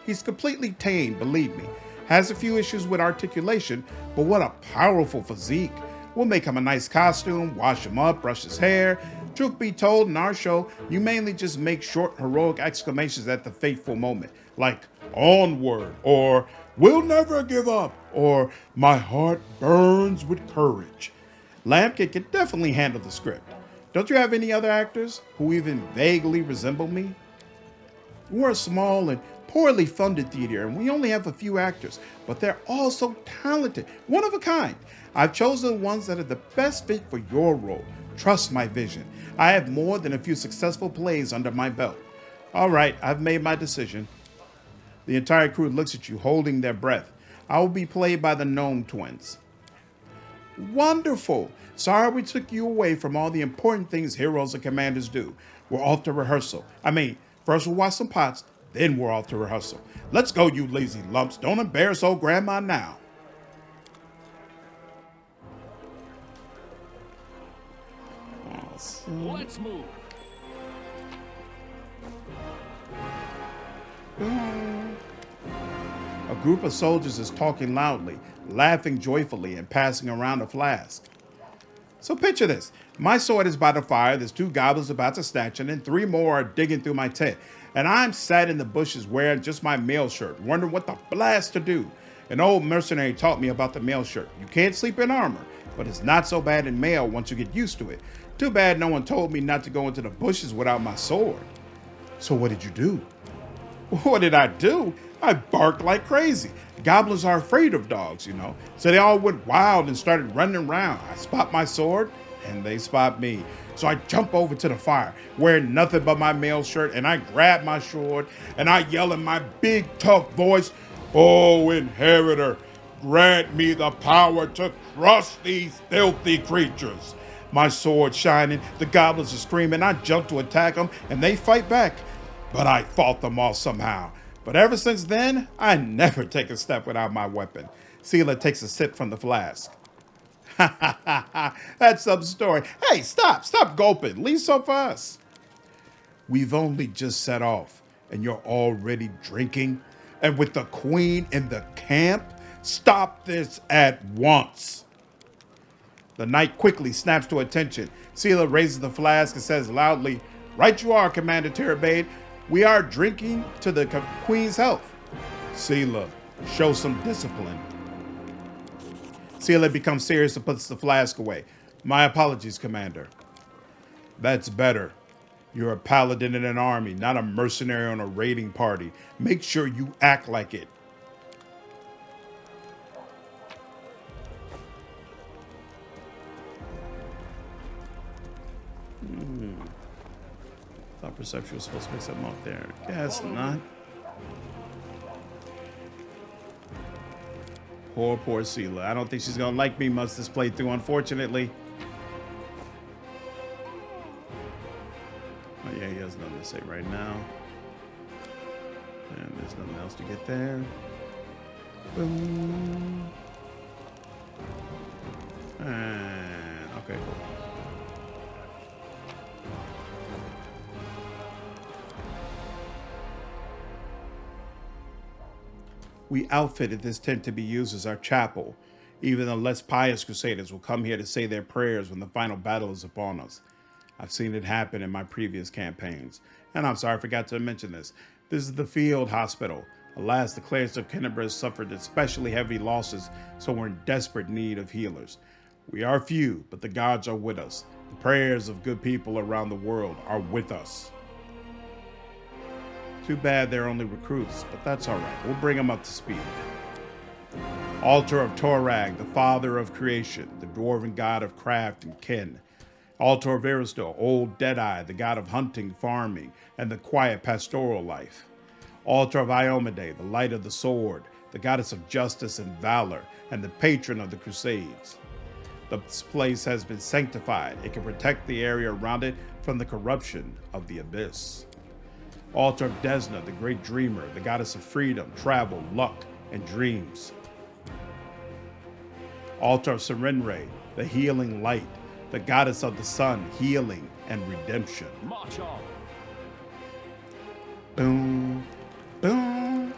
He's completely tame, believe me. Has a few issues with articulation, but what a powerful physique. We'll make him a nice costume, wash him up, brush his hair. Truth be told, in our show, you mainly just make short, heroic exclamations at the fateful moment, like, onward, or, we'll never give up, or, my heart burns with courage. Lampkin can definitely handle the script. Don't you have any other actors who even vaguely resemble me? We're a small and poorly funded theater, and we only have a few actors, but they're all so talented, one of a kind. I've chosen the ones that are the best fit for your role. Trust my vision. I have more than a few successful plays under my belt. All right, I've made my decision. The entire crew looks at you, holding their breath. I will be played by the Gnome Twins. Wonderful. Sorry we took you away from all the important things heroes and commanders do. We're off to rehearsal. First we'll wash some pots, then we're off to rehearsal. Let's go, you lazy lumps. Don't embarrass old Grandma now. Let's move. A group of soldiers is talking loudly, laughing joyfully, and passing around a flask. So picture this. My sword is by the fire, there's 2 goblins about to snatch it, and 3 more are digging through my tent. And I'm sat in the bushes wearing just my mail shirt, wondering what the blast to do. An old mercenary taught me about the mail shirt. You can't sleep in armor, but it's not so bad in mail once you get used to it. Too bad no one told me not to go into the bushes without my sword. So what did you do? What did I do? I barked like crazy. Goblins are afraid of dogs, you know. So they all went wild and started running around. I spot my sword, and they spot me. So I jump over to the fire, wearing nothing but my mail shirt, and I grab my sword, and I yell in my big, tough voice, "Oh, inheritor, grant me the power to crush these filthy creatures." My sword shining, the goblins are screaming, I jump to attack them, and they fight back. But I fought them off somehow. But ever since then, I never take a step without my weapon. Seelah takes a sip from the flask. Ha ha ha ha, that's some story. Hey, stop gulping, leave some for us. We've only just set off, and you're already drinking? And with the queen in the camp? Stop this at once. The knight quickly snaps to attention. Seelah raises the flask and says loudly, "Right you are, Commander Terabade. We are drinking to the queen's health." Seelah, show some discipline. Seelah becomes serious and puts the flask away. My apologies, Commander. That's better. You're a paladin in an army, not a mercenary on a raiding party. Make sure you act like it. Thought perception was supposed to make something up there. Guess not. Poor Seelah. I don't think she's gonna like me much this playthrough, unfortunately. Oh yeah, he has nothing to say right now. And there's nothing else to get there. Boom. And okay, cool. We outfitted this tent to be used as our chapel. Even the less pious crusaders will come here to say their prayers when the final battle is upon us. I've seen it happen in my previous campaigns. And I'm sorry, I forgot to mention this. This is the field hospital. Alas, the clerics of Kennebre suffered especially heavy losses, so we're in desperate need of healers. We are few, but the gods are with us. The prayers of good people around the world are with us. Too bad they're only recruits, but that's alright. We'll bring them up to speed. Altar of Torag, the father of creation, the dwarven god of craft and kin. Altar of Aristil, old Deadeye, the god of hunting, farming, and the quiet pastoral life. Altar of Iomade, the light of the sword, the goddess of justice and valor, and the patron of the Crusades. This place has been sanctified. It can protect the area around it from the corruption of the abyss. Altar of Desna, the great dreamer, the goddess of freedom, travel, luck, and dreams. Altar of Serenre, the healing light, the goddess of the sun, healing, and redemption. March on. Boom, boom.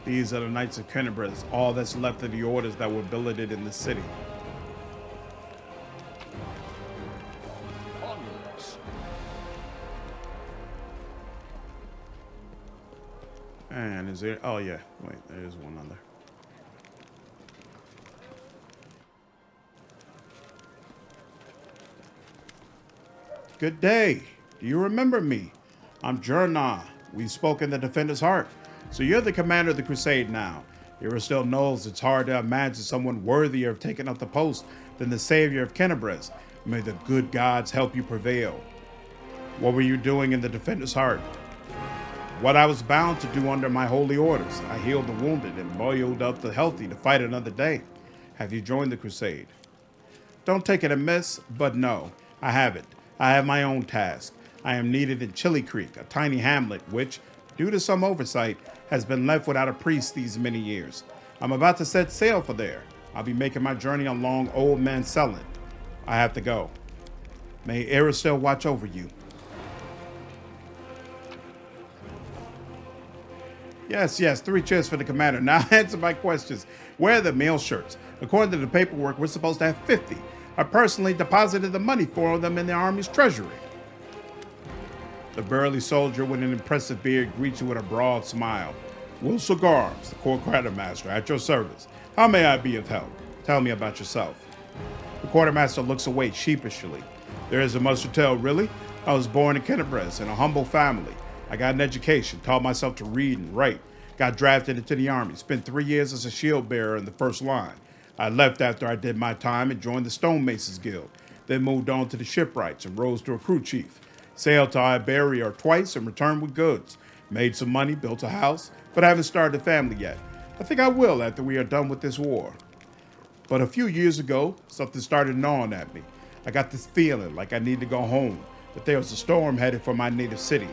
These are the Knights of Kenebres, all that's left of the orders that were billeted in the city. Onwards. And is there, oh yeah, wait, there's one other. Good day. Do you remember me? I'm Jurnah. We spoke in the Defender's Heart. So you're the commander of the Crusade now. Aristil knows it's hard to imagine someone worthier of taking up the post than the savior of Kenebres. May the good gods help you prevail. What were you doing in the Defender's Heart? What I was bound to do under my holy orders. I healed the wounded and boiled up the healthy to fight another day. Have you joined the Crusade? Don't take it amiss, but no, I haven't. I have my own task. I am needed in Chili Creek, a tiny hamlet which, due to some oversight, has been left without a priest these many years. I'm about to set sail for there. I'll be making my journey along Old Man Selland. I have to go. May Aristil watch over you. Yes, 3 cheers for the commander. Now answer my questions. Where are the mail shirts? According to the paperwork, we're supposed to have 50. I personally deposited the money for them in the army's treasury. The burly soldier with an impressive beard greets you with a broad smile. Will Garms, the quartermaster, at your service. How may I be of help? Tell me about yourself. The quartermaster looks away sheepishly. There isn't much to tell, really. I was born in Kenebres in a humble family. I got an education, taught myself to read and write. Got drafted into the army, spent 3 years as a shield bearer in the first line. I left after I did my time and joined the Stonemasons Guild, then moved on to the shipwrights and rose to a crew chief. Sailed to Iberia twice and returned with goods. Made some money, built a house, but I haven't started a family yet. I think I will after we are done with this war. But a few years ago, something started gnawing at me. I got this feeling like I need to go home, that there was a storm headed for my native city.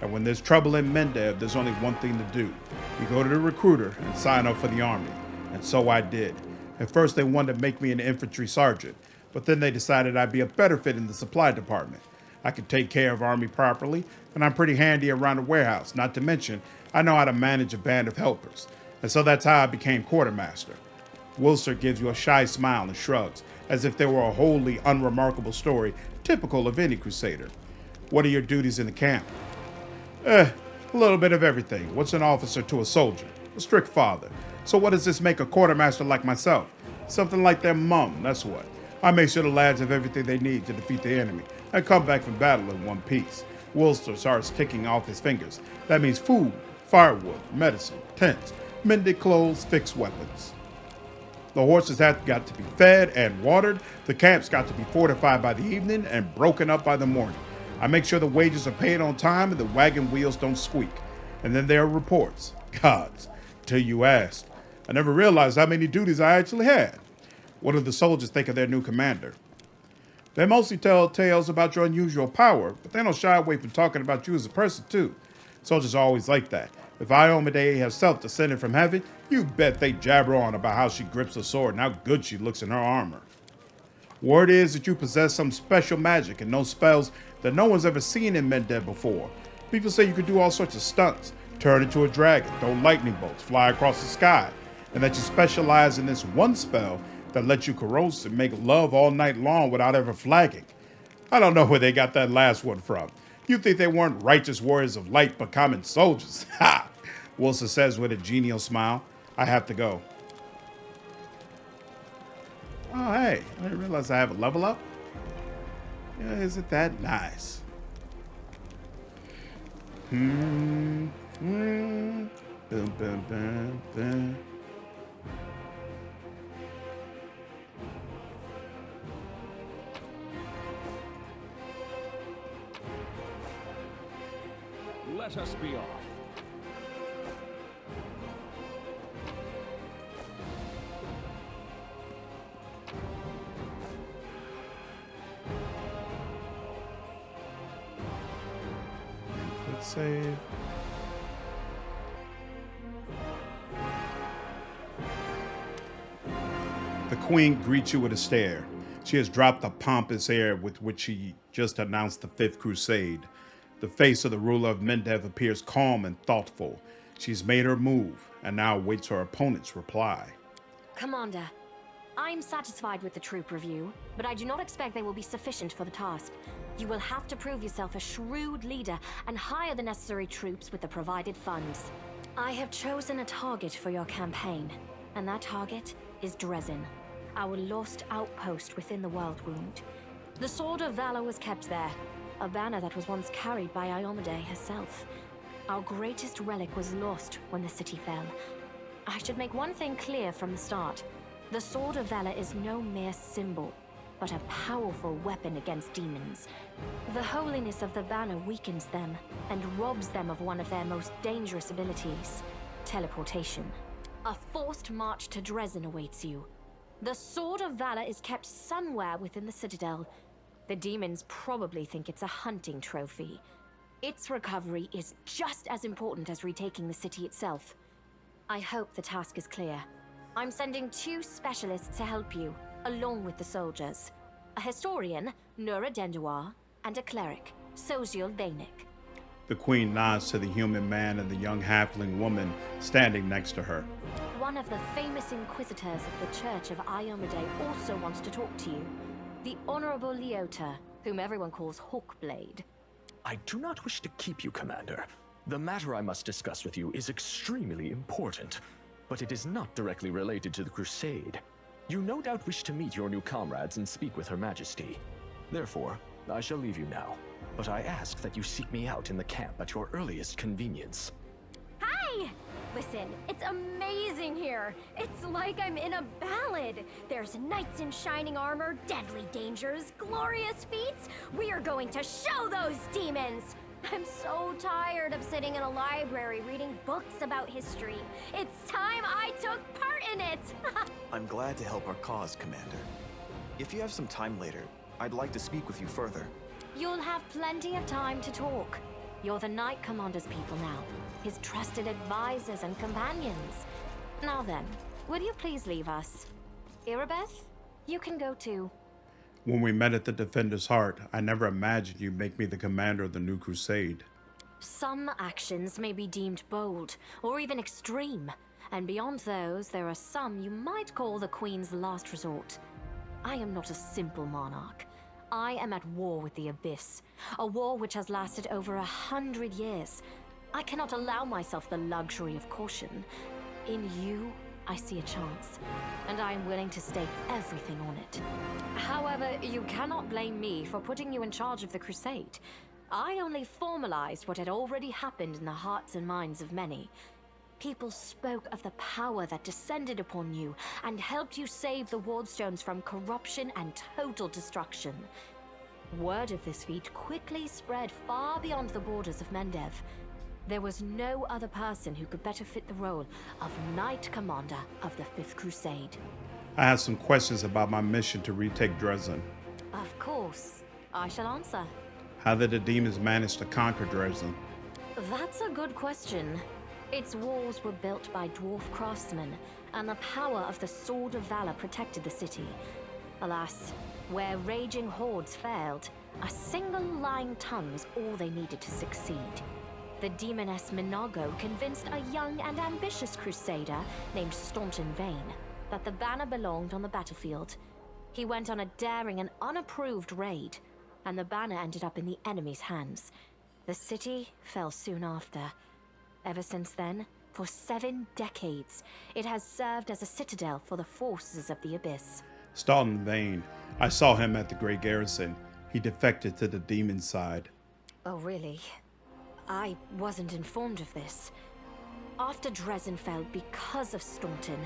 And when there's trouble in Mendev, there's only one thing to do. You go to the recruiter and sign up for the army. And so I did. At first they wanted to make me an infantry sergeant, but then they decided I'd be a better fit in the supply department. I could take care of army properly, and I'm pretty handy around the warehouse, not to mention I know how to manage a band of helpers. And so that's how I became quartermaster. Wilster gives you a shy smile and shrugs, as if they were a wholly unremarkable story, typical of any crusader. What are your duties in the camp? A little bit of everything. What's an officer to a soldier? A strict father. So what does this make a quartermaster like myself? Something like their mum, that's what. I make sure the lads have everything they need to defeat the enemy and come back from battle in one piece. Wilster starts ticking off his fingers. That means food, firewood, medicine, tents, mended clothes, fixed weapons. The horses have got to be fed and watered. The camp's got to be fortified by the evening and broken up by the morning. I make sure the wages are paid on time and the wagon wheels don't squeak. And then there are reports. Gods, till you asked. I never realized how many duties I actually had. What do the soldiers think of their new commander? They mostly tell tales about your unusual power, but they don't shy away from talking about you as a person too. Soldiers are always like that. If Iomade herself descended from heaven, you bet they jabber on about how she grips a sword and how good she looks in her armor. Word is that you possess some special magic and know spells that no one's ever seen in Mendev before. People say you could do all sorts of stunts, turn into a dragon, throw lightning bolts, fly across the sky, and that you specialize in this one spell that lets you corrode and make love all night long without ever flagging. I don't know where they got that last one from. You think they weren't righteous warriors of light but common soldiers? Ha! Wilson says with a genial smile. I have to go. Oh, hey, I didn't realize I have a level up. Yeah, isn't that nice? Bum, bum, bum, bum. Let us be off. Quick save. The queen greets you with a stare. She has dropped the pompous air with which she just announced the Fifth Crusade. The face of the ruler of Mendev appears calm and thoughtful. She's made her move and now waits her opponent's reply. Commander, I'm satisfied with the troop review, but I do not expect they will be sufficient for the task. You will have to prove yourself a shrewd leader and hire the necessary troops with the provided funds. I have chosen a target for your campaign, and that target is Dresden, our lost outpost within the Worldwound. The Sword of Valor was kept there, a banner that was once carried by Iomade herself. Our greatest relic was lost when the city fell. I should make one thing clear from the start. The Sword of Valor is no mere symbol, but a powerful weapon against demons. The holiness of the banner weakens them and robs them of one of their most dangerous abilities, teleportation. A forced march to Dresden awaits you. The Sword of Valor is kept somewhere within the Citadel. The demons probably think it's a hunting trophy. Its recovery is just as important as retaking the city itself. I hope the task is clear. I'm sending 2 specialists to help you, along with the soldiers. A historian, Nura Denduar, and a cleric, Soziel Danik. The queen nods to the human man and the young halfling woman standing next to her. One of the famous inquisitors of the Church of Iomade also wants to talk to you. The Honorable Leota, whom everyone calls Hawkblade. I do not wish to keep you, Commander. The matter I must discuss with you is extremely important, but it is not directly related to the Crusade. You no doubt wish to meet your new comrades and speak with Her Majesty. Therefore, I shall leave you now, but I ask that you seek me out in the camp at your earliest convenience. Hi! Listen, it's amazing here. It's like I'm in a ballad. There's knights in shining armor, deadly dangers, glorious feats. We are going to show those demons! I'm so tired of sitting in a library reading books about history. It's time I took part in it! I'm glad to help our cause, Commander. If you have some time later, I'd like to speak with you further. You'll have plenty of time to talk. You're the Knight Commander's people now, his trusted advisors and companions. Now then, would you please leave us? Irabeth, you can go too. When we met at the Defender's Heart, I never imagined you'd make me the commander of the new crusade. Some actions may be deemed bold, or even extreme, and beyond those, there are some you might call the Queen's last resort. I am not a simple monarch. I am at war with the Abyss, a war which has lasted over 100 years. I cannot allow myself the luxury of caution. In you, I see a chance, and I am willing to stake everything on it. However, you cannot blame me for putting you in charge of the Crusade. I only formalized what had already happened in the hearts and minds of many. People spoke of the power that descended upon you and helped you save the Wardstones from corruption and total destruction. Word of this feat quickly spread far beyond the borders of Mendev. There was no other person who could better fit the role of Knight Commander of the Fifth Crusade. I have some questions about my mission to retake Dresden. Of course. I shall answer. How did the demons manage to conquer Dresden? That's a good question. Its walls were built by dwarf craftsmen, and the power of the Sword of Valor protected the city. Alas, where raging hordes failed, a single lying tongue was all they needed to succeed. The demoness Minagho convinced a young and ambitious crusader named Staunton Vane that the banner belonged on the battlefield. He went on a daring and unapproved raid, and the banner ended up in the enemy's hands. The city fell soon after. Ever since then, for 7 decades, it has served as a citadel for the forces of the Abyss. Staunton Vane. I saw him at the Great Garrison. He defected to the demon side. Oh, really? I wasn't informed of this. After Dresden fell because of Staunton,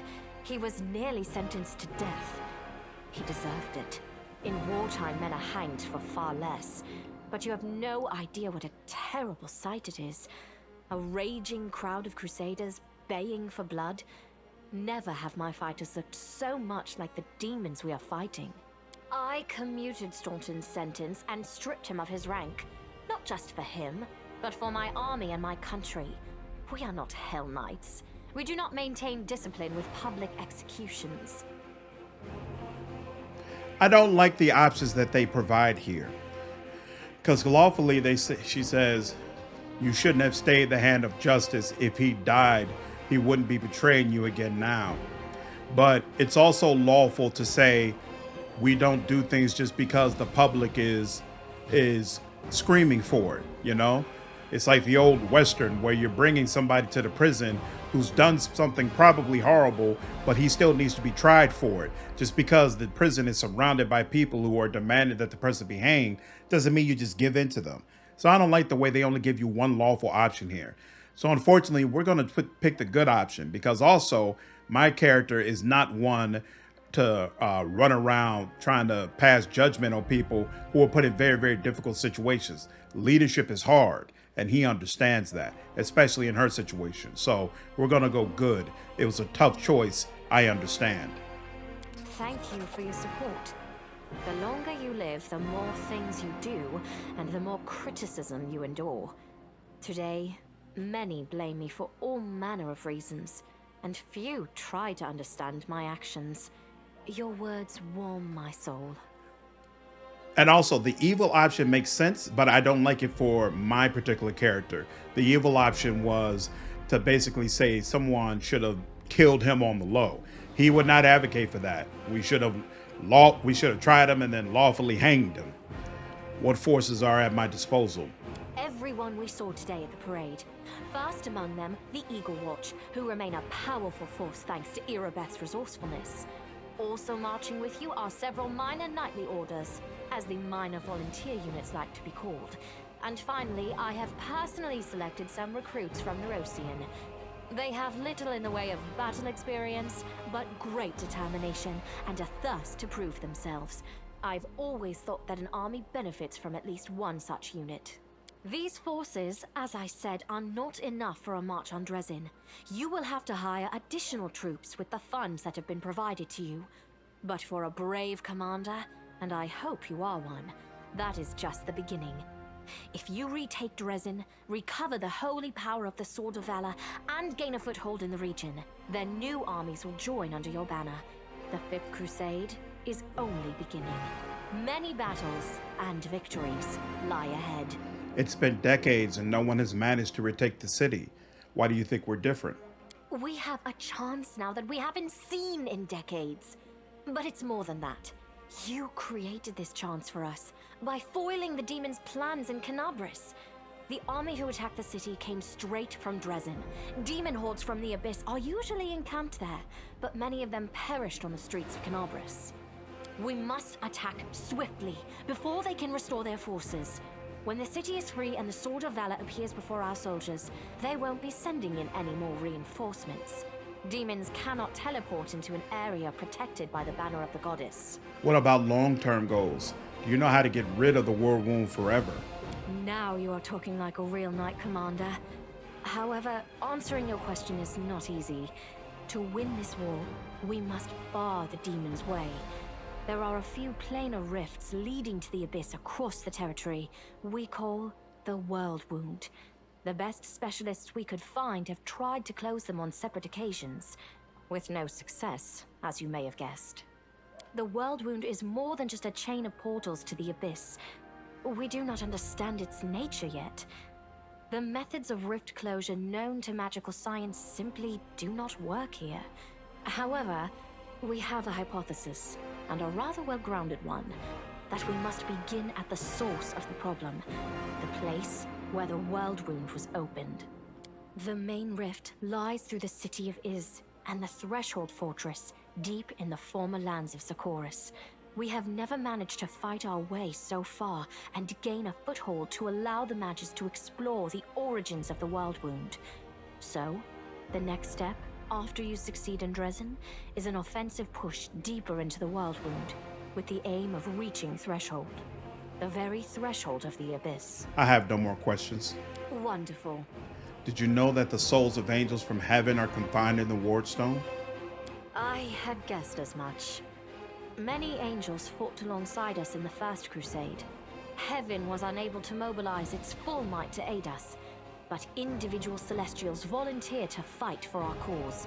he was nearly sentenced to death. He deserved it. In wartime, men are hanged for far less. But you have no idea what a terrible sight it is. A raging crowd of crusaders baying for blood. Never have my fighters looked so much like the demons we are fighting. I commuted Staunton's sentence and stripped him of his rank. Not just for him, but for my army and my country. We are not Hell Knights. We do not maintain discipline with public executions. I don't like the options that they provide here. Because lawfully, she says, you shouldn't have stayed the hand of justice. If he died, he wouldn't be betraying you again now. But it's also lawful to say, we don't do things just because the public is screaming for it, you know? It's like the old Western where you're bringing somebody to the prison who's done something probably horrible, but he still needs to be tried for it. Just because the prison is surrounded by people who are demanding that the person be hanged doesn't mean you just give in to them. So I don't like the way they only give you one lawful option here. So unfortunately, we're going to pick the good option, because also my character is not one to run around trying to pass judgment on people who are put in very, very difficult situations. Leadership is hard, and he understands that, especially in her situation. So we're going to go good. It was a tough choice. I understand. Thank you for your support. The longer you live, the more things you do, and the more criticism you endure. Today, many blame me for all manner of reasons, and few try to understand my actions. Your words warm my soul. And also, the evil option makes sense, but I don't like it for my particular character. The evil option was to basically say someone should have killed him on the low. He would not advocate for that. We should have tried him and then lawfully hanged him. What forces are at my disposal? Everyone we saw today at the parade. First among them, the Eagle Watch, who remain a powerful force thanks to Erebeth's resourcefulness. Also marching with you are several minor knightly orders, as the minor volunteer units like to be called. And finally, I have personally selected some recruits from Nerosian. They have little in the way of battle experience, but great determination and a thirst to prove themselves. I've always thought that an army benefits from at least one such unit. These forces, as I said, are not enough for a march on Dresden. You will have to hire additional troops with the funds that have been provided to you. But for a brave commander, and I hope you are one, that is just the beginning. If you retake Dresden, recover the holy power of the Sword of Valor, and gain a foothold in the region, then new armies will join under your banner. The Fifth Crusade is only beginning. Many battles and victories lie ahead. It's been decades and no one has managed to retake the city. Why do you think we're different? We have a chance now that we haven't seen in decades. But it's more than that. You created this chance for us by foiling the demons' plans in Canabris. The army who attacked the city came straight from Dresden. Demon hordes from the Abyss are usually encamped there, but many of them perished on the streets of Canabris. We must attack swiftly before they can restore their forces. When the city is free and the Sword of Valor appears before our soldiers, they won't be sending in any more reinforcements. Demons cannot teleport into an area protected by the banner of the goddess. What about long-term goals? Do you know how to get rid of the Worldwound forever? Now you are talking like a real knight commander. However, answering your question is not easy. To win this war, we must bar the demons' way. There are a few planar rifts leading to the Abyss across the territory we call the Worldwound. The best specialists we could find have tried to close them on separate occasions, with no success, as you may have guessed. The Worldwound is more than just a chain of portals to the Abyss. We do not understand its nature yet. The methods of rift closure known to magical science simply do not work here. However, we have a hypothesis, and a rather well-grounded one, that we must begin at the source of the problem, the place where the Worldwound was opened. The main rift lies through the city of Iz and the Threshold Fortress deep in the former lands of Sarkoris. We have never managed to fight our way so far and gain a foothold to allow the mages to explore the origins of the Worldwound. So, the next step, after you succeed in Dresden, is an offensive push deeper into the Worldwound, with the aim of reaching Threshold. The very threshold of the Abyss. I have no more questions. Wonderful. Did you know that the souls of angels from heaven are confined in the Wardstone? I had guessed as much. Many angels fought alongside us in the First Crusade. Heaven was unable to mobilize its full might to aid us, but individual Celestials volunteered to fight for our cause.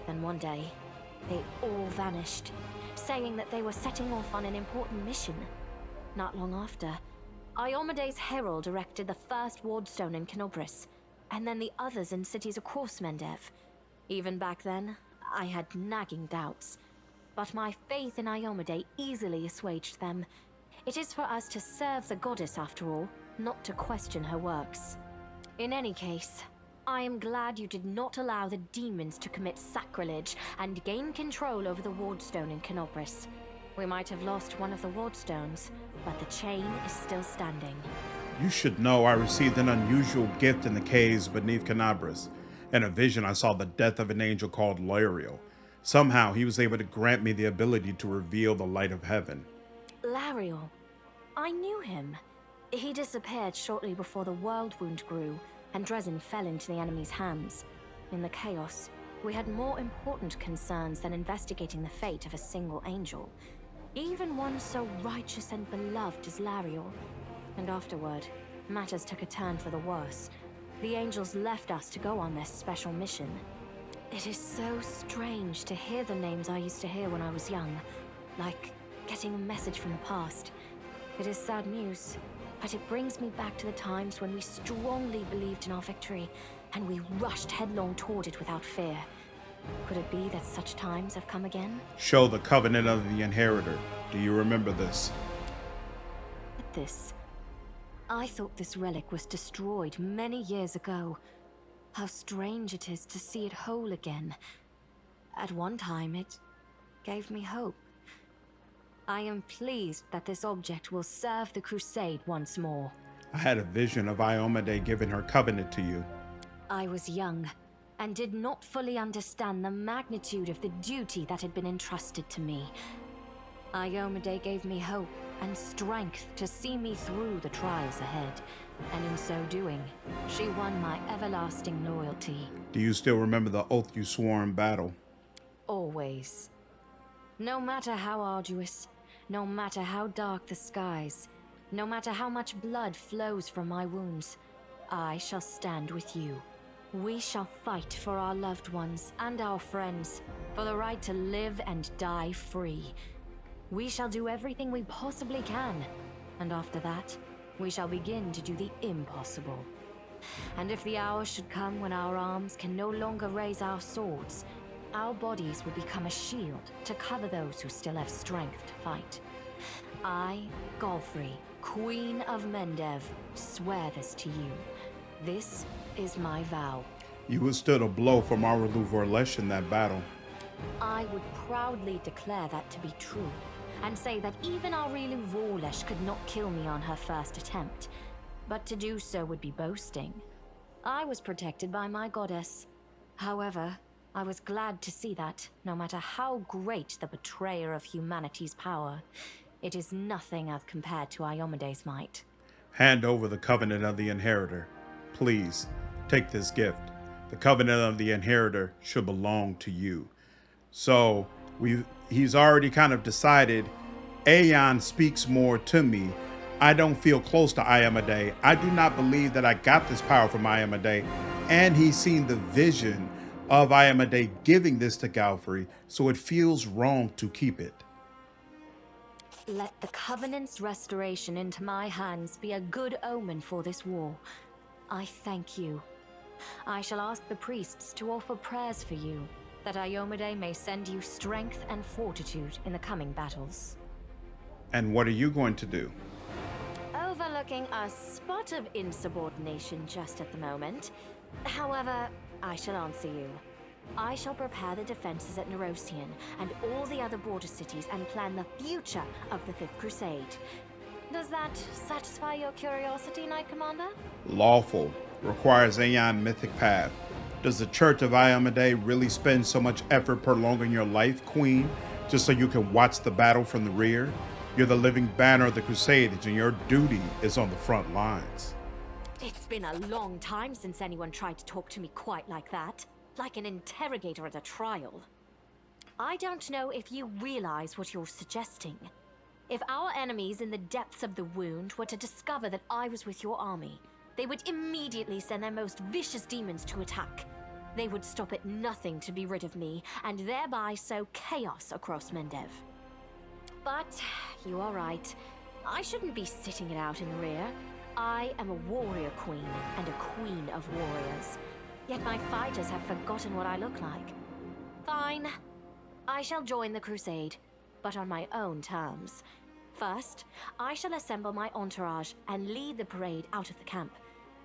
Then one day, they all vanished, saying that they were setting off on an important mission. Not long after, Iomede's herald erected the first Wardstone in Canobris, and then the others in cities across Mendev. Even back then, I had nagging doubts, but my faith in Iomede easily assuaged them. It is for us to serve the goddess after all, not to question her works. In any case, I am glad you did not allow the demons to commit sacrilege and gain control over the Wardstone in Canobris. We might have lost one of the Wardstones, but the chain is still standing. You should know I received an unusual gift in the caves beneath Canobris. In a vision, I saw the death of an angel called Lariel. Somehow, he was able to grant me the ability to reveal the light of heaven. Lariel. I knew him. He disappeared shortly before the Worldwound grew, and Dresden fell into the enemy's hands. In the chaos, we had more important concerns than investigating the fate of a single angel. Even one so righteous and beloved as Lariel. And afterward, matters took a turn for the worse. The angels left us to go on this special mission. It is so strange to hear the names I used to hear when I was young, like getting a message from the past. It is sad news, but it brings me back to the times when we strongly believed in our victory, and we rushed headlong toward it without fear. Could it be that such times have come again? Show the covenant of the inheritor. Do you remember this? This. I thought this relic was destroyed many years ago. How strange it is to see it whole again. At one time, it gave me hope. I am pleased that this object will serve the Crusade once more. I had a vision of Iomede giving her covenant to you. I was young, and did not fully understand the magnitude of the duty that had been entrusted to me. Iomede gave me hope and strength to see me through the trials ahead, and in so doing, she won my everlasting loyalty. Do you still remember the oath you swore in battle? Always. No matter how arduous, no matter how dark the skies, no matter how much blood flows from my wounds, I shall stand with you. We shall fight for our loved ones and our friends, for the right to live and die free. We shall do everything we possibly can, and after that, we shall begin to do the impossible. And if the hour should come when our arms can no longer raise our swords, our bodies will become a shield to cover those who still have strength to fight. I, Galfrey, Queen of Mendev, swear this to you. This is my vow. You withstood a blow from Areelu Vorlesh in that battle. I would proudly declare that to be true, and say that even Areelu Vorlesh could not kill me on her first attempt. But to do so would be boasting. I was protected by my goddess. However, I was glad to see that, no matter how great the betrayer of humanity's power, it is nothing as compared to Iomede's might. Hand over the covenant of the inheritor. Please, take this gift. The covenant of the inheritor should belong to you. So, he's already kind of decided, Aeon speaks more to me. I don't feel close to Iomede. I do not believe that I got this power from Iomede. And he's seen the vision of Iomede giving this to Galfrey, so it feels wrong to keep it. Let the Covenant's restoration into my hands be a good omen for this war. I thank you. I shall ask the priests to offer prayers for you, that Iomede may send you strength and fortitude in the coming battles. And what are you going to do? Overlooking a spot of insubordination just at the moment. However, I shall answer you. I shall prepare the defenses at Nerosian and all the other border cities and plan the future of the Fifth Crusade. Does that satisfy your curiosity, Knight Commander? Lawful. Requires Aeon Mythic Path. Does the Church of Iomedae really spend so much effort prolonging your life, Queen, just so you can watch the battle from the rear? You're the living banner of the Crusades, and your duty is on the front lines. It's been a long time since anyone tried to talk to me quite like that. Like an interrogator at a trial. I don't know if you realize what you're suggesting. If our enemies in the depths of the wound were to discover that I was with your army, they would immediately send their most vicious demons to attack. They would stop at nothing to be rid of me, and thereby sow chaos across Mendev. But you are right. I shouldn't be sitting it out in the rear. I am a warrior queen and a queen of warriors. Yet my fighters have forgotten what I look like. Fine. I shall join the Crusade, but on my own terms. First, I shall assemble my entourage and lead the parade out of the camp.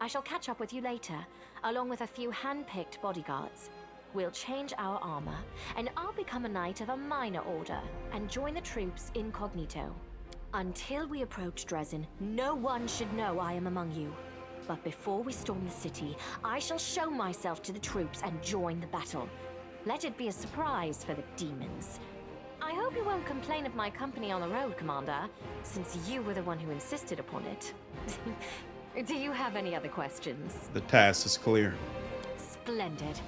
I shall catch up with you later, along with a few hand-picked bodyguards. We'll change our armor, and I'll become a knight of a minor order and join the troops incognito. Until we approach Dresden, no one should know I am among you. But before we storm the city, I shall show myself to the troops and join the battle. Let it be a surprise for the demons. I hope you won't complain of my company on the road, Commander, since you were the one who insisted upon it. Do you have any other questions? The task is clear. Splendid.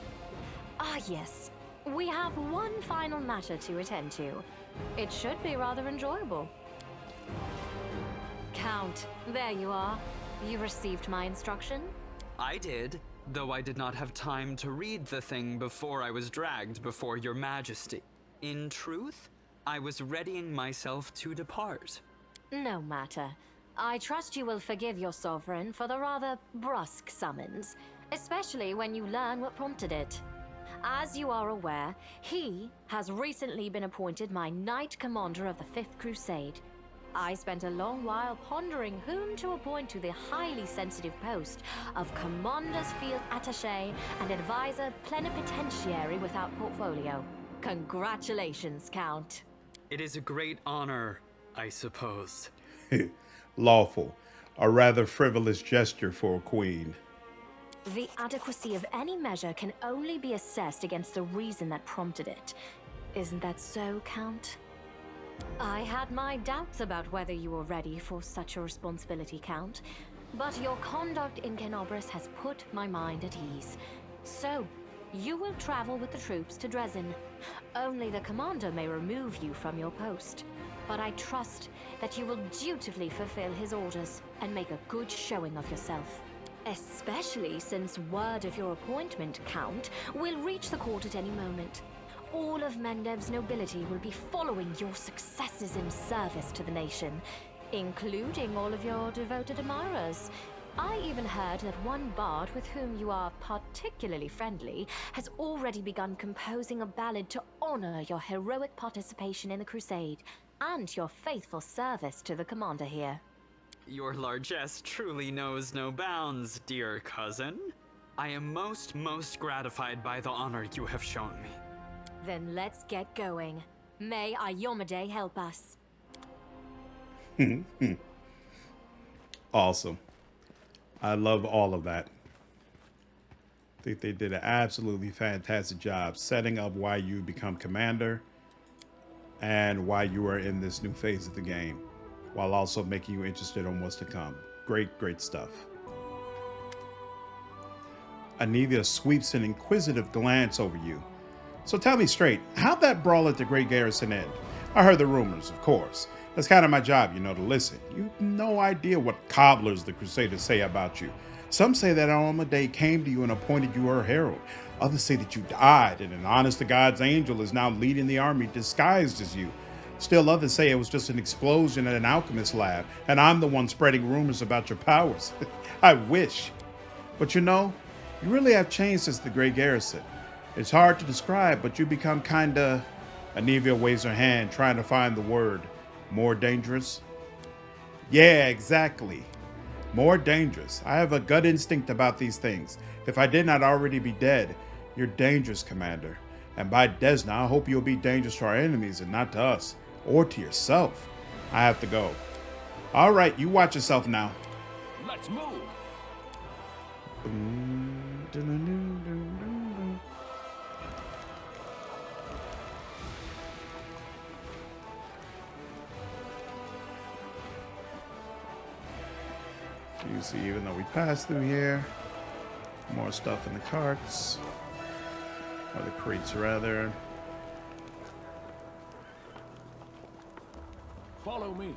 Ah, yes. We have one final matter to attend to. It should be rather enjoyable. Count, there you are. You received my instruction? I did, though I did not have time to read the thing before I was dragged before your majesty. In truth, I was readying myself to depart. No matter. I trust you will forgive your sovereign for the rather brusque summons, especially when you learn what prompted it. As you are aware, he has recently been appointed my Knight Commander of the Fifth Crusade. I spent a long while pondering whom to appoint to the highly sensitive post of Commander's Field Attaché and Advisor Plenipotentiary without portfolio. Congratulations, Count. It is a great honor, I suppose. Lawful. A rather frivolous gesture for a queen. The adequacy of any measure can only be assessed against the reason that prompted it. Isn't that so, Count? I had my doubts about whether you were ready for such a responsibility, Count, but your conduct in Kenobris has put my mind at ease. So, you will travel with the troops to Dresden. Only the commander may remove you from your post, but I trust that you will dutifully fulfill his orders and make a good showing of yourself. Especially since word of your appointment, Count, will reach the court at any moment. All of Mendev's nobility will be following your successes in service to the nation, including all of your devoted admirers. I even heard that one bard with whom you are particularly friendly has already begun composing a ballad to honor your heroic participation in the Crusade and your faithful service to the commander here. Your largesse truly knows no bounds, dear cousin. I am most gratified by the honor you have shown me. Then let's get going. May Iomedae help us. Awesome. I love all of that. I think they did an absolutely fantastic job setting up why you become commander and why you are in this new phase of the game, while also making you interested in what's to come. Great stuff. Anivia sweeps an inquisitive glance over you. So tell me straight, how'd that brawl at the Great Garrison end? I heard the rumors, of course. That's kind of my job, you know, to listen. You've no idea what cobblers the Crusaders say about you. Some say that Iomedae came to you and appointed you her herald. Others say that you died and an honest-to-God's angel is now leading the army disguised as you. Still others say it was just an explosion at an alchemist lab and I'm the one spreading rumors about your powers. I wish. But you know, you really have changed since the Great Garrison. It's hard to describe, but you become kinda... Anivia waves her hand, trying to find the word. More dangerous? Yeah, exactly. More dangerous. I have a gut instinct about these things. If I did not already be dead, You're dangerous, Commander. And by Desna, I hope you'll be dangerous to our enemies and not to us, or to yourself. I have to go. All right, you watch yourself now. Let's move. You see, even though we passed through here, more stuff in the carts. Or the crates, rather. Follow me.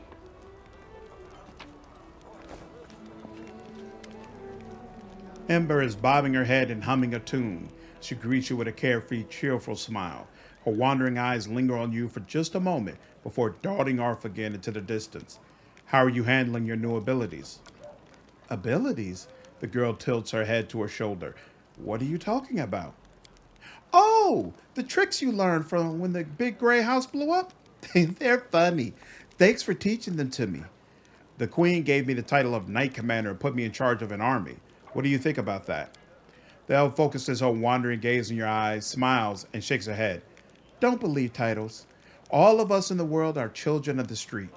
Ember is bobbing her head and humming a tune. She greets you with a carefree, cheerful smile. Her wandering eyes linger on you for just a moment before darting off again into the distance. How are you handling your new abilities? Abilities? The girl tilts her head to her shoulder. What are you talking about? Oh, the tricks you learned from when the big gray house blew up? They're funny. Thanks for teaching them to me. The queen gave me the title of Knight Commander and put me in charge of an army. What do you think about that? The elf focuses her wandering gaze in your eyes, smiles, and shakes her head. Don't believe titles. All of us in the world are children of the street,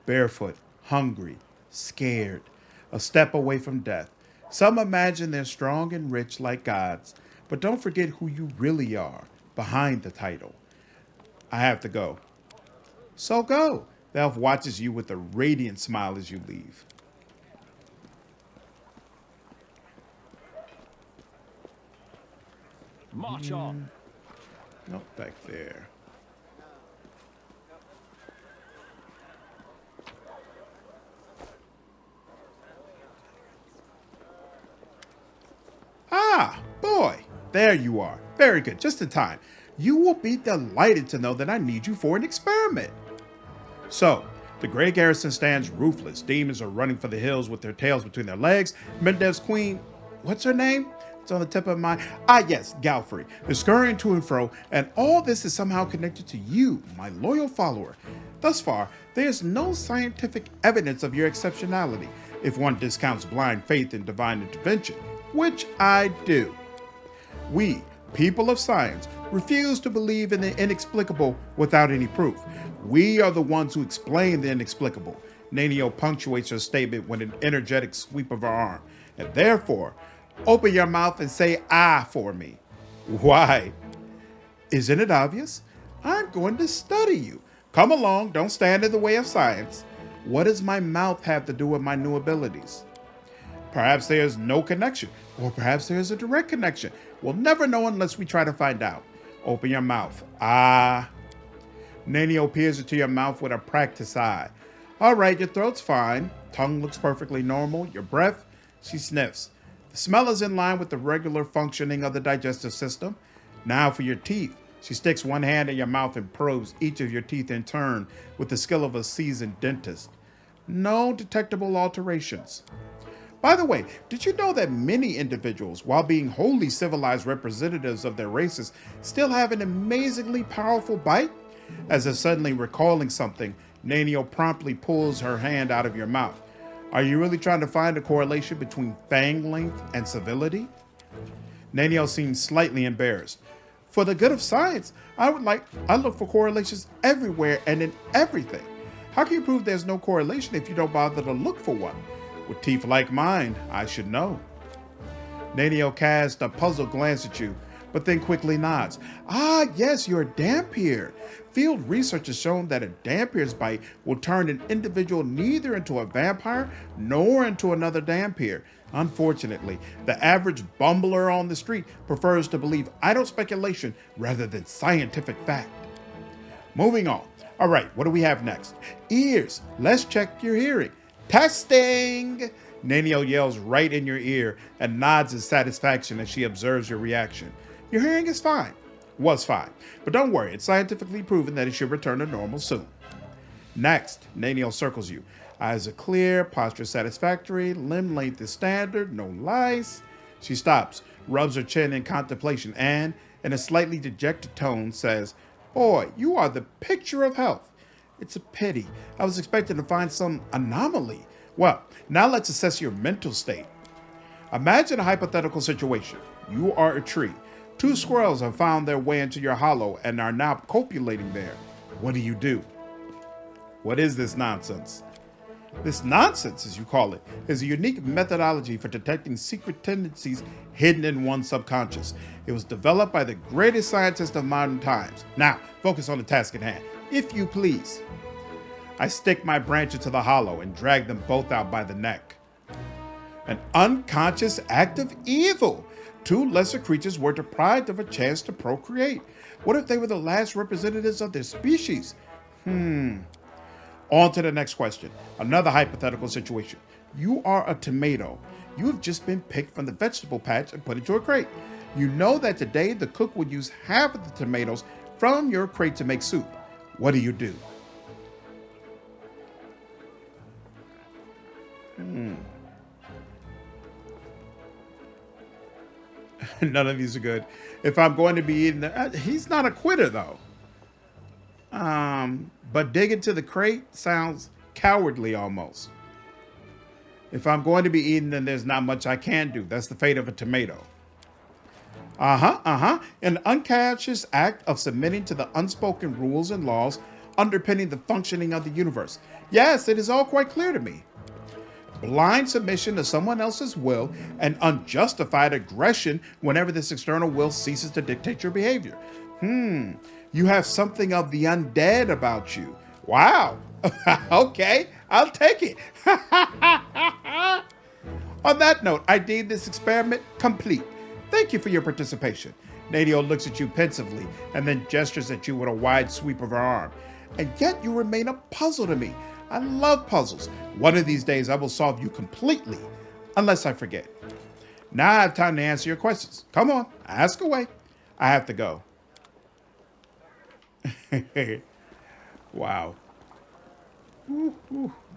barefoot, hungry, scared, a step away from death. Some imagine they're strong and rich like gods, but don't forget who you really are behind the title. I have to go. So go. The elf watches you with a radiant smile as you leave. March on. Nope, back there. Ah, boy, there you are. Very good, just in time. You will be delighted to know that I need you for an experiment. So, the Grey Garrison stands roofless. Demons are running for the hills with their tails between their legs. Mendev's queen, what's her name? It's on the tip of my... yes, Galfrey, is scurrying to and fro, and all this is somehow connected to you, my loyal follower. Thus far, there is no scientific evidence of your exceptionality, if one discounts blind faith in divine intervention, which I do. We, people of science, refuse to believe in the inexplicable without any proof. We are the ones who explain the inexplicable. Nanio punctuates her statement with an energetic sweep of her arm, and therefore, open your mouth and say "ah" for me. Why? Isn't it obvious? I'm going to study you. Come along, don't stand in the way of science. What does my mouth have to do with my new abilities? Perhaps there's no connection, or perhaps there's a direct connection. We'll never know unless we try to find out. Open your mouth. Ah. Nanio peers into your mouth with a practiced eye. All right, your throat's fine. Tongue looks perfectly normal. Your breath? She sniffs. The smell is in line with the regular functioning of the digestive system. Now for your teeth. She sticks one hand in your mouth and probes each of your teeth in turn with the skill of a seasoned dentist. No detectable alterations. By the way, did you know that many individuals, while being wholly civilized representatives of their races, still have an amazingly powerful bite? As if suddenly recalling something, Nanio promptly pulls her hand out of your mouth. Are you really trying to find a correlation between fang length and civility? Nanio seems slightly embarrassed. For the good of science, I look for correlations everywhere and in everything. How can you prove there's no correlation if you don't bother to look for one? With teeth like mine, I should know. Nanio casts a puzzled glance at you, but then quickly nods. Ah, yes, you're a Dhampir. Field research has shown that a Dhampir's bite will turn an individual neither into a vampire nor into another Dhampir. Unfortunately, the average bumbler on the street prefers to believe idle speculation rather than scientific fact. Moving on. All right, what do we have next? Ears. Let's check your hearing. Testing! Nanio yells right in your ear and nods in satisfaction as she observes your reaction. Your hearing is fine. Was fine. But don't worry, it's scientifically proven that it should return to normal soon. Next, Nanio circles you. Eyes are clear, posture satisfactory, limb length is standard, no lice. She stops, rubs her chin in contemplation, and, in a slightly dejected tone, says, Boy, you are the picture of health. It's a pity. I was expecting to find some anomaly. Well, now let's assess your mental state. Imagine a hypothetical situation. You are a tree. 2 squirrels have found their way into your hollow and are now copulating there. What do you do? What is this nonsense? This nonsense, as you call it, is a unique methodology for detecting secret tendencies hidden in one's subconscious. It was developed by the greatest scientist of modern times. Now, focus on the task at hand, if you please. I stick my branch into the hollow and drag them both out by the neck. An unconscious act of evil. 2 lesser creatures were deprived of a chance to procreate. What if they were the last representatives of their species? On to the next question. Another hypothetical situation. You are a tomato. You have just been picked from the vegetable patch and put into a crate. You know that today the cook will use half of the tomatoes from your crate to make soup. What do you do? None of these are good. If I'm going to be eating, he's not a quitter though. But dig into the crate sounds cowardly almost. If I'm going to be eating, then there's not much I can do. That's the fate of a tomato. An unconscious act of submitting to the unspoken rules and laws underpinning the functioning of the universe. Yes, it is all quite clear to me. Blind submission to someone else's will and unjustified aggression whenever this external will ceases to dictate your behavior. You have something of the undead about you. Wow. Okay, I'll take it. On that note, I deem this experiment complete. Thank you for your participation. Nadio looks at you pensively and then gestures at you with a wide sweep of her arm. And yet you remain a puzzle to me. I love puzzles. One of these days I will solve you completely, unless I forget. Now I have time to answer your questions. Come on, ask away. I have to go. Wow.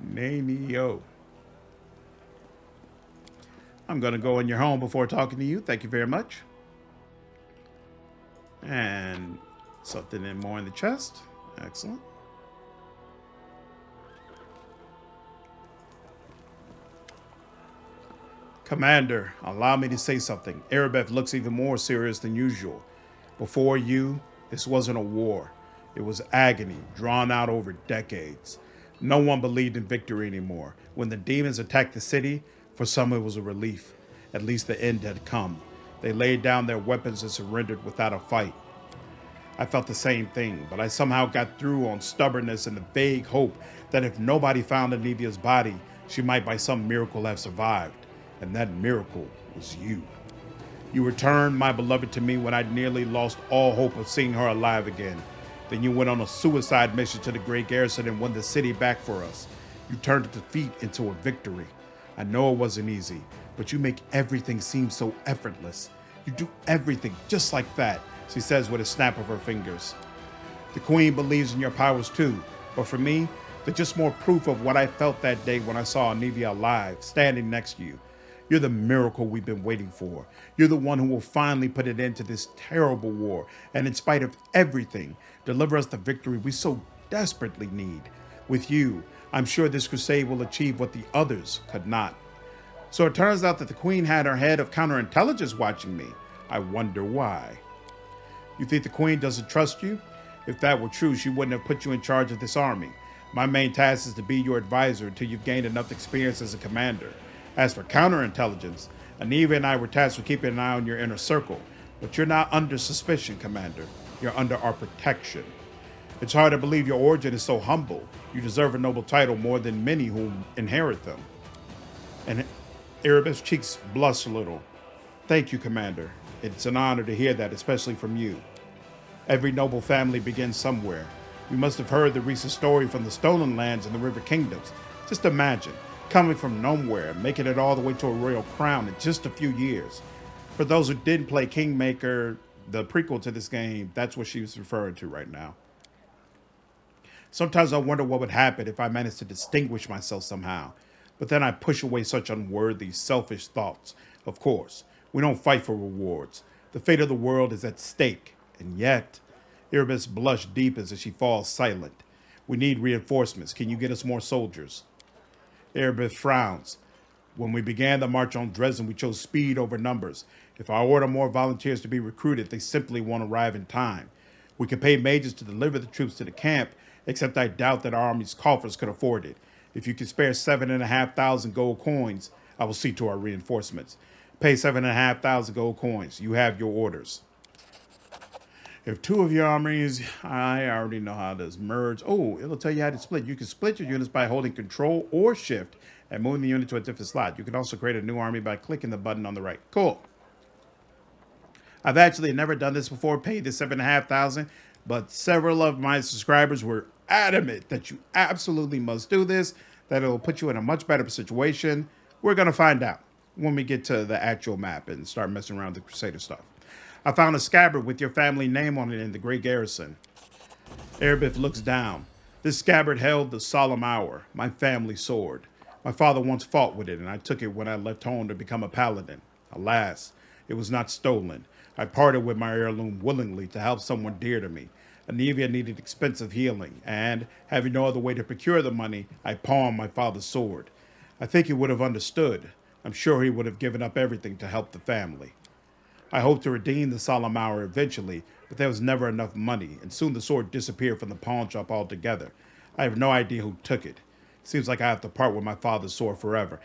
Nadio. I'm going to go in your home before talking to you. Thank you very much. And something more in the chest. Excellent. Commander, allow me to say something. Erebeth looks even more serious than usual. Before you, this wasn't a war. It was agony, drawn out over decades. No one believed in victory anymore. When the demons attacked the city, for some it was a relief. At least the end had come. They laid down their weapons and surrendered without a fight. I felt the same thing, but I somehow got through on stubbornness and the vague hope that if nobody found Anivia's body, she might by some miracle have survived. And that miracle was you. You returned, my beloved, to me when I nearly lost all hope of seeing her alive again. Then you went on a suicide mission to the Great Garrison and won the city back for us. You turned a defeat into a victory. I know it wasn't easy, but you make everything seem so effortless. You do everything just like that, she says with a snap of her fingers. The Queen believes in your powers too, but for me, they're just more proof of what I felt that day when I saw Anivia alive, standing next to you. You're the miracle we've been waiting for. You're the one who will finally put an end to this terrible war, and in spite of everything, deliver us the victory we so desperately need. With you, I'm sure this crusade will achieve what the others could not. So it turns out that the Queen had her head of counterintelligence watching me. I wonder why. You think the Queen doesn't trust you? If that were true, she wouldn't have put you in charge of this army. My main task is to be your advisor until you've gained enough experience as a commander. As for counterintelligence, Anivia and I were tasked with keeping an eye on your inner circle, but you're not under suspicion, Commander. You're under our protection. It's hard to believe your origin is so humble. You deserve a noble title more than many who inherit them. And Erebeth's cheeks blush a little. Thank you, Commander. It's an honor to hear that, especially from you. Every noble family begins somewhere. You must have heard the recent story from the Stolen Lands and the River Kingdoms. Just imagine, coming from nowhere, making it all the way to a royal crown in just a few years. For those who didn't play Kingmaker, the prequel to this game, that's what she was referring to right now. Sometimes I wonder what would happen if I managed to distinguish myself somehow. But then I push away such unworthy, selfish thoughts. Of course, we don't fight for rewards. The fate of the world is at stake. And yet, Erebeth's blush deepens as she falls silent. We need reinforcements. Can you get us more soldiers? Erebeth frowns. When we began the march on Dresden, we chose speed over numbers. If I order more volunteers to be recruited, they simply won't arrive in time. We could pay mages to deliver the troops to the camp, except I doubt that our army's coffers could afford it. If you can spare 7,500 gold coins, I will see to our reinforcements. Pay 7,500 gold coins. You have your orders. If two of your armies, I already know how this merge. Oh, it'll tell you how to split. You can split your units by holding Control or Shift and moving the unit to a different slot. You can also create a new army by clicking the button on the right. Cool. I've actually never done this before, paid the 7,500, but several of my subscribers were adamant that you absolutely must do this, that it'll put you in a much better situation. We're going to find out when we get to the actual map and start messing around with the Crusader stuff. I found a scabbard with your family name on it in the Great Garrison. Erebith looks down. This scabbard held the solemn hour, my family sword. My father once fought with it, and I took it when I left home to become a paladin. Alas, it was not stolen. I parted with my heirloom willingly to help someone dear to me. Anivia needed expensive healing, and, having no other way to procure the money, I pawned my father's sword. I think he would have understood. I'm sure he would have given up everything to help the family. I hoped to redeem the solemn hour eventually, but there was never enough money, and soon the sword disappeared from the pawn shop altogether. I have no idea who took it. Seems like I have to part with my father's sword forever.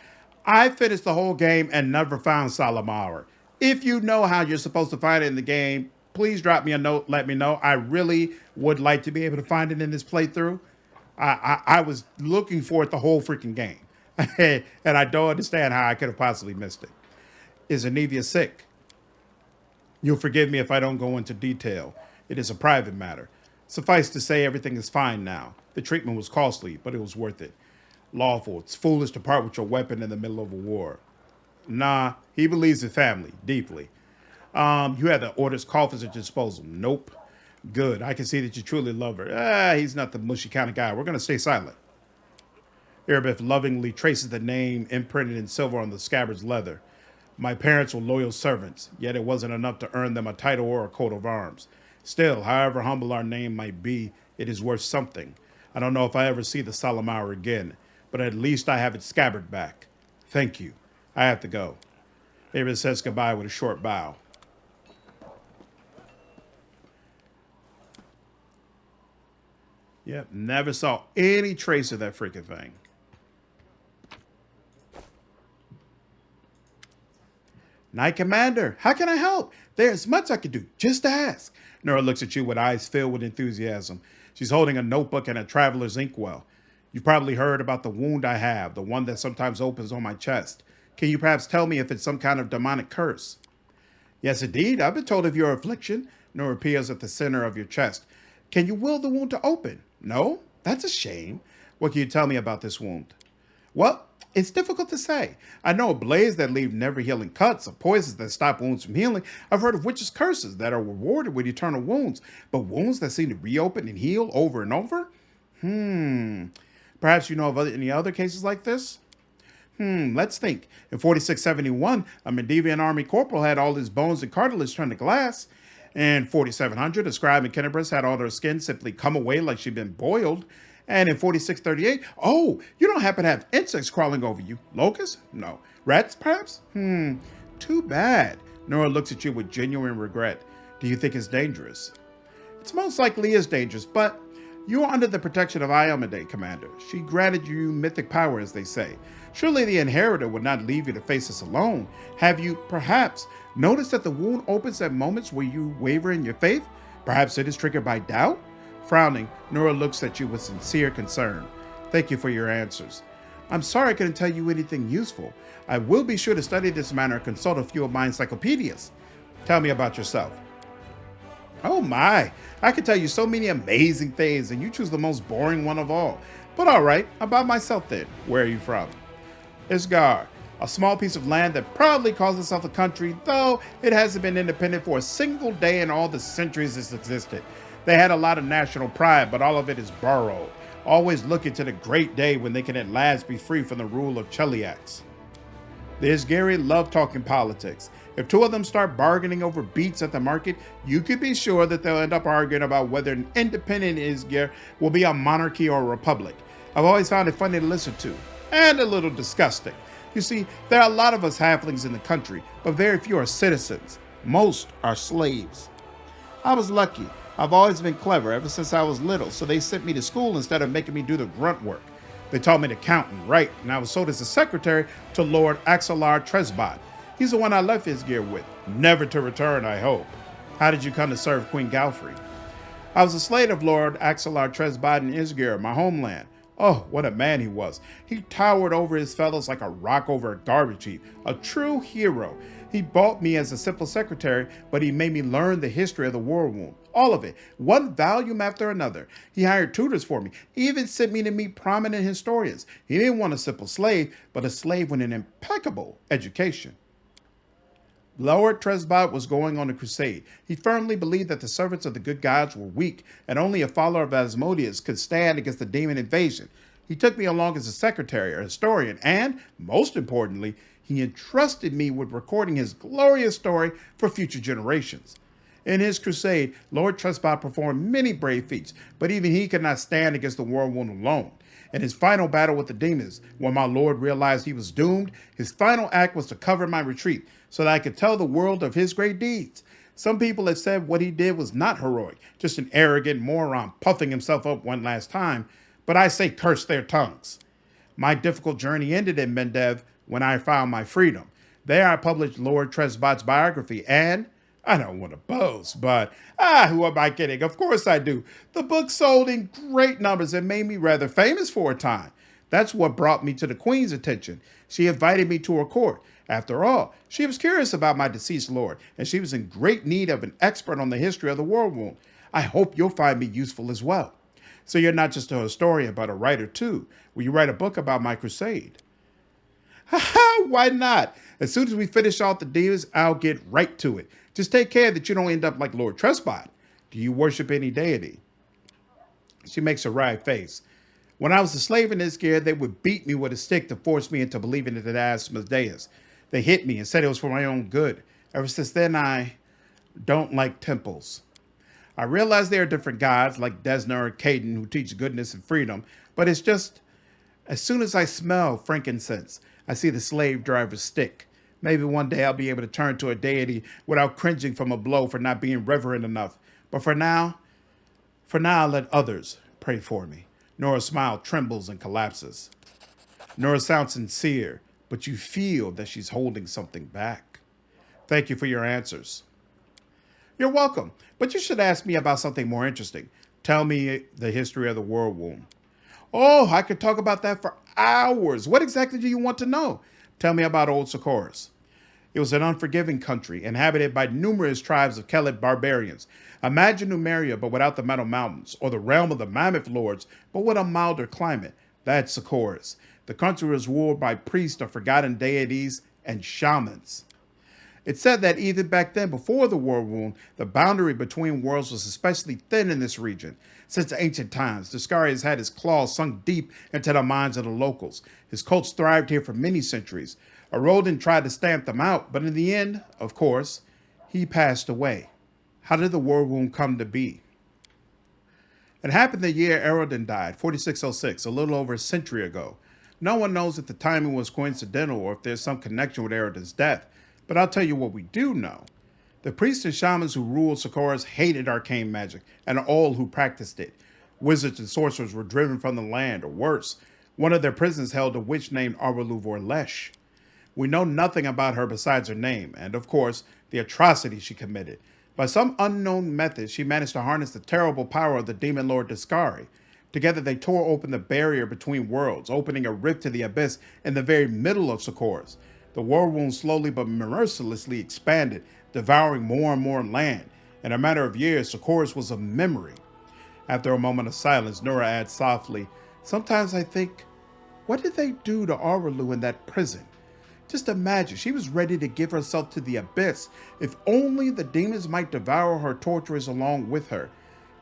I finished the whole game and never found solemn hour. If you know how you're supposed to find it in the game, please drop me a note, let me know. I really would like to be able to find it in this playthrough. I was looking for it the whole freaking game, and I don't understand how I could have possibly missed it. Is Anivia sick? You'll forgive me if I don't go into detail. It is a private matter. Suffice to say, everything is fine now. The treatment was costly, but it was worth it. Lawful, it's foolish to part with your weapon in the middle of a war. Nah, he believes in family, deeply. You have the orders coffers at your disposal. Nope. Good, I can see that you truly love her. He's not the mushy kind of guy. We're going to stay silent. Erebith lovingly traces the name imprinted in silver on the scabbard's leather. My parents were loyal servants, yet it wasn't enough to earn them a title or a coat of arms. Still, however humble our name might be, it is worth something. I don't know if I ever see the solemn hour again, but at least I have its scabbard back. Thank you. I have to go. Erebith says goodbye with a short bow. Yep, never saw any trace of that freaking thing. Knight Commander, how can I help? There's much I can do. Just ask. Nora looks at you with eyes filled with enthusiasm. She's holding a notebook and a traveler's inkwell. You've probably heard about the wound I have, the one that sometimes opens on my chest. Can you perhaps tell me if it's some kind of demonic curse? Yes, indeed. I've been told of your affliction. Nora appears at the center of your chest. Can you will the wound to open? No? That's a shame. What can you tell me about this wound? Well, it's difficult to say. I know of blades that leave never-healing cuts, of poisons that stop wounds from healing. I've heard of witches' curses that are rewarded with eternal wounds, but wounds that seem to reopen and heal over and over? Perhaps you know of any other cases like this? Let's think. In 4671, a Medivan army corporal had all his bones and cartilage turned to glass. In 4700, a scribe in Kennebrus had all her skin simply come away like she'd been boiled. And in 4638, oh, you don't happen to have insects crawling over you. Locusts? No. Rats, perhaps? Too bad. Nora looks at you with genuine regret. Do you think it's dangerous? It's most likely is dangerous, but you are under the protection of Iomade, Commander. She granted you mythic power, as they say. Surely the Inheritor would not leave you to face us alone. Have you, perhaps, noticed that the wound opens at moments where you waver in your faith? Perhaps it is triggered by doubt? Frowning, Nora looks at you with sincere concern. Thank you for your answers. I'm sorry I couldn't tell you anything useful. I will be sure to study this matter and consult a few of my encyclopedias. Tell me about yourself. Oh my, I could tell you so many amazing things, and you choose the most boring one of all. But all right, about myself then. Where are you from? Isgar, a small piece of land that proudly calls itself a country, though it hasn't been independent for a single day in all the centuries it's existed. They had a lot of national pride, but all of it is borrowed, always looking to the great day when they can at last be free from the rule of Cheliax. The Isgari love talking politics. If two of them start bargaining over beats at the market, you could be sure that they'll end up arguing about whether an independent Isgar will be a monarchy or a republic. I've always found it funny to listen to, and a little disgusting. You see, there are a lot of us halflings in the country, but very few are citizens. Most are slaves. I was lucky. I've always been clever ever since I was little, so they sent me to school instead of making me do the grunt work. They taught me to count and write, and I was sold as a secretary to Lord Axelar Tresbot. He's the one I left his gear with. Never to return, I hope. How did you come to serve Queen Galfrey? I was a slave of Lord Axelar Tresbot in Isgir, my homeland. Oh, what a man he was. He towered over his fellows like a rock over a garbage heap. A true hero. He bought me as a simple secretary, but he made me learn the history of the Worldwound. All of it. One volume after another. He hired tutors for me. He even sent me to meet prominent historians. He didn't want a simple slave, but a slave with an impeccable education. Lord Tresbot was going on a crusade. He firmly believed that the servants of the good gods were weak, and only a follower of Asmodeus could stand against the demon invasion. He took me along as a secretary or historian, and, most importantly, he entrusted me with recording his glorious story for future generations. In his crusade, Lord Tresbot performed many brave feats, but even he could not stand against the Worldwound alone. In his final battle with the demons, when my lord realized he was doomed, his final act was to cover my retreat so that I could tell the world of his great deeds. Some people have said what he did was not heroic, just an arrogant moron puffing himself up one last time, but I say curse their tongues. My difficult journey ended in Mendev when I found my freedom. There I published Lord Tresbot's biography, and I don't want to boast, but who am I kidding? Of course I do. The book sold in great numbers and made me rather famous for a time. That's what brought me to the Queen's attention. She invited me to her court. After all, she was curious about my deceased lord, and she was in great need of an expert on the history of the Worldwound. I hope you'll find me useful as well. So you're not just a historian, but a writer too. Will you write a book about my crusade? Why not? As soon as we finish off the demons, I'll get right to it. Just take care that you don't end up like Lord Tresbot. Do you worship any deity? She makes a wry face. When I was a slave in Isgir, they would beat me with a stick to force me into believing in Asmodeus. They hit me and said it was for my own good. Ever since then, I don't like temples. I realize there are different gods like Desna or Caden who teach goodness and freedom, but it's just, as soon as I smell frankincense, I see the slave driver's stick. Maybe one day I'll be able to turn to a deity without cringing from a blow for not being reverent enough. But for now I'll let others pray for me. Nora's smile trembles and collapses. Nora sounds sincere, but you feel that she's holding something back. Thank you for your answers. You're welcome, but you should ask me about something more interesting. Tell me the history of the Worldwound. Oh, I could talk about that for hours. What exactly do you want to know? Tell me about old Sarkoris. It was an unforgiving country, inhabited by numerous tribes of Kellet barbarians. Imagine Numeria, but without the Metal Mountains, or the realm of the Mammoth Lords, but with a milder climate. That's Sarkoris. The country was ruled by priests of forgotten deities and shamans. It's said that even back then, before the Worldwound, the boundary between worlds was especially thin in this region. Since ancient times, Deskari has had his claws sunk deep into the minds of the locals. His cults thrived here for many centuries. Aroden tried to stamp them out, but in the end, of course, he passed away. How did the Worldwound come to be? It happened the year Aroden died, 4606, a little over a century ago. No one knows if the timing was coincidental or if there's some connection with Aroden's death, but I'll tell you what we do know. The priests and shamans who ruled Sarkoris hated arcane magic and all who practiced it. Wizards and sorcerers were driven from the land, or worse. One of their prisons held a witch named Areelu Vorlesh. We know nothing about her besides her name, and of course, the atrocities she committed. By some unknown method, she managed to harness the terrible power of the Demon Lords Deskari. Together they tore open the barrier between worlds, opening a rift to the abyss in the very middle of Sarkoris. The Worldwound slowly but mercilessly expanded, devouring more and more land. In a matter of years, Sarkoris was a memory. After a moment of silence, Nora adds softly, "Sometimes I think, what did they do to Areelu in that prison? Just imagine, she was ready to give herself to the abyss. If only the demons might devour her torturers along with her.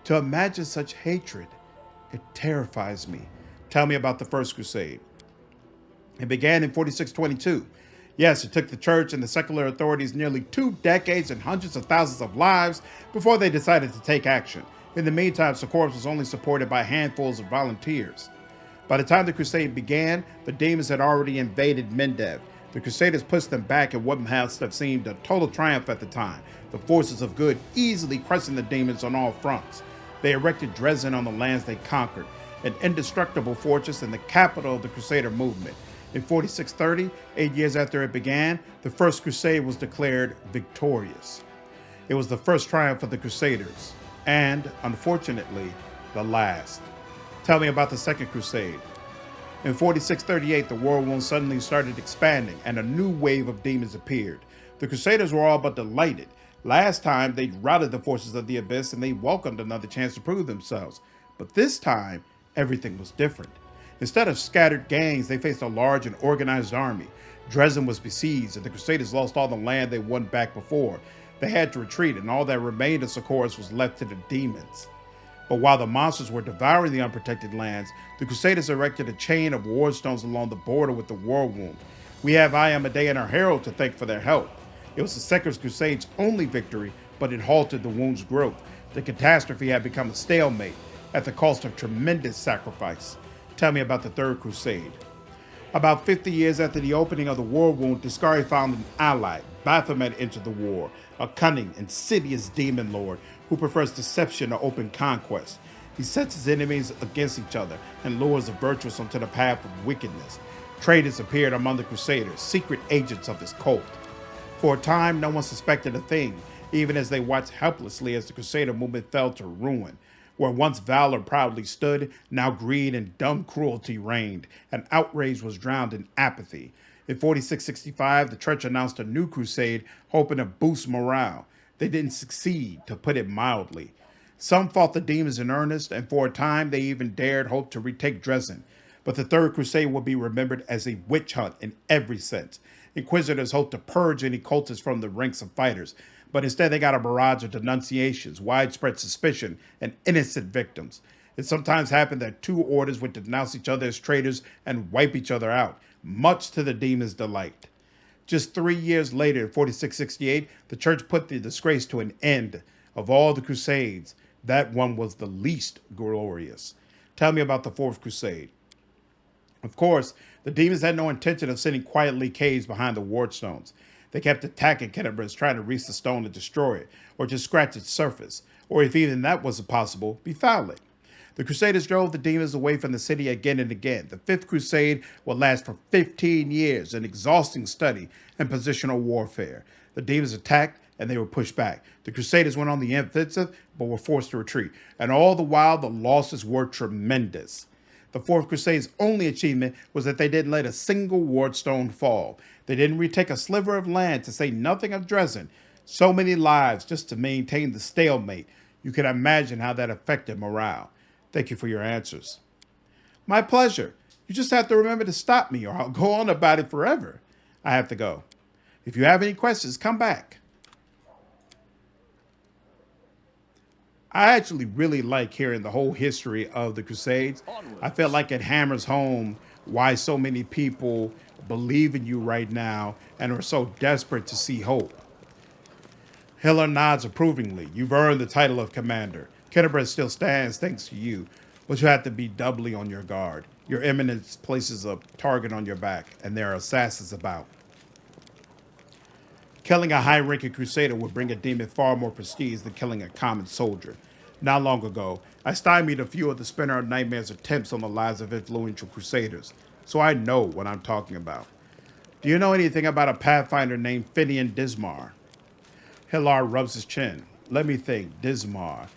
To imagine such hatred, it terrifies me." Tell me about the First Crusade. It began in 4622. Yes, it took the church and the secular authorities nearly 2 decades and hundreds of thousands of lives before they decided to take action. In the meantime, Sarkoris was only supported by handfuls of volunteers. By the time the Crusade began, the demons had already invaded Mendev. The Crusaders pushed them back in what must have seemed a total triumph at the time, the forces of good easily crushing the demons on all fronts. They erected Dresden on the lands they conquered, an indestructible fortress and the capital of the Crusader movement. In 4630, 8 years after it began, the First Crusade was declared victorious. It was the first triumph of the Crusaders, and, unfortunately, the last. Tell me about the Second Crusade. In 4638, the Worldwound suddenly started expanding, and a new wave of demons appeared. The Crusaders were all but delighted. Last time, they'd routed the forces of the Abyss, and they welcomed another chance to prove themselves. But this time, everything was different. Instead of scattered gangs, they faced a large and organized army. Dresden was besieged, and the Crusaders lost all the land they won back before. They had to retreat, and all that remained of Sarkoris was left to the demons. But while the monsters were devouring the unprotected lands, the Crusaders erected a chain of wardstones along the border with the Worldwound. We have Iomedae and her herald to thank for their help. It was the Second Crusade's only victory, but it halted the wound's growth. The catastrophe had become a stalemate at the cost of tremendous sacrifice. Tell me about the Third Crusade. About 50 years after the opening of the Worldwound, Deskari found an ally. Baphomet entered the war, a cunning, insidious demon lord who prefers deception to open conquest. He sets his enemies against each other and lures the virtuous onto the path of wickedness. Traitors appeared among the Crusaders, secret agents of his cult. For a time, no one suspected a thing, even as they watched helplessly as the Crusader movement fell to ruin. Where once valor proudly stood, now greed and dumb cruelty reigned, and outrage was drowned in apathy. In 4665, the Church announced a new crusade, hoping to boost morale. They didn't succeed, to put it mildly. Some fought the demons in earnest, and for a time they even dared hope to retake Dresden. But the Third Crusade will be remembered as a witch hunt in every sense. Inquisitors hoped to purge any cultists from the ranks of fighters, but instead they got a barrage of denunciations, widespread suspicion, and innocent victims. It sometimes happened that two orders would denounce each other as traitors and wipe each other out, much to the demons' delight. Just 3 years later, in 4668, the church put the disgrace to an end. Of all the crusades, that one was the least glorious. Tell me about the Fourth Crusade. Of course, the demons had no intention of sitting quietly caged behind the Wardstones. They kept attacking Kennebrus, trying to reach the stone to destroy it, or just scratch its surface, or if even that wasn't possible, befoul it. The Crusaders drove the demons away from the city again and again. The Fifth Crusade would last for 15 years, an exhausting study in positional warfare. The demons attacked, and they were pushed back. The Crusaders went on the offensive, but were forced to retreat. And all the while, the losses were tremendous. The Fourth Crusade's only achievement was that they didn't let a single Wardstone fall. They didn't retake a sliver of land, to say nothing of Dresden. So many lives just to maintain the stalemate. You can imagine how that affected morale. Thank you for your answers. My pleasure. You just have to remember to stop me or I'll go on about it forever. I have to go. If you have any questions, come back. I actually really like hearing the whole history of the Crusades. I feel like it hammers home why so many people believe in you right now and are so desperate to see hope. Hiller nods approvingly. You've earned the title of commander. Kennebrus still stands thanks to you, but you have to be doubly on your guard. Your Eminence places a target on your back, and there are assassins about. Killing a high-ranking crusader would bring a demon far more prestige than killing a common soldier. Not long ago, I stymied a few of the Spinner of Nightmare's attempts on the lives of influential crusaders, so I know what I'm talking about. Do you know anything about a Pathfinder named Finian Dismar? Hillar rubs his chin. Let me think. Dismar.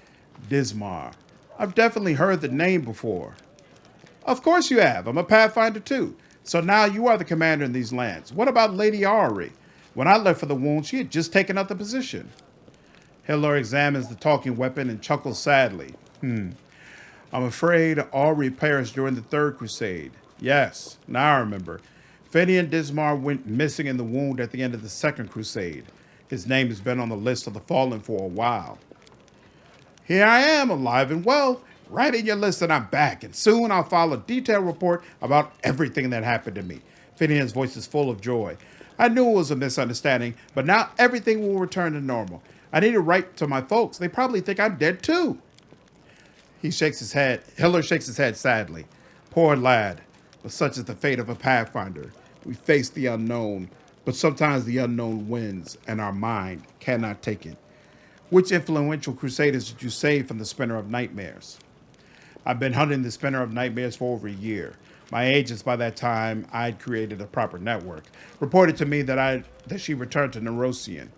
I've definitely heard the name before. Of course you have. I'm a Pathfinder too. So now you are the commander in these lands. What about Lady Ari? When I left for the wound, she had just taken up the position. Hillar examines the talking weapon and chuckles sadly. I'm afraid Ari perished during the Third Crusade. Yes, now I remember. Finian Dismar went missing in the wound at the end of the Second Crusade. His name has been on the list of the fallen for a while. Here I am, alive and well, right in your list, and I'm back, and soon I'll file a detailed report about everything that happened to me. Finian's voice is full of joy. I knew it was a misunderstanding, but now everything will return to normal. I need to write to my folks. They probably think I'm dead too. He shakes his head. Hiller shakes his head sadly. Poor lad, but such is the fate of a Pathfinder. We face the unknown, but sometimes the unknown wins, and our mind cannot take it. Which influential crusaders did you save from the Spinner of Nightmares? I've been hunting the Spinner of Nightmares for over a year. My agents, by that time, I'd created a proper network, reported to me that she returned to Nerosian.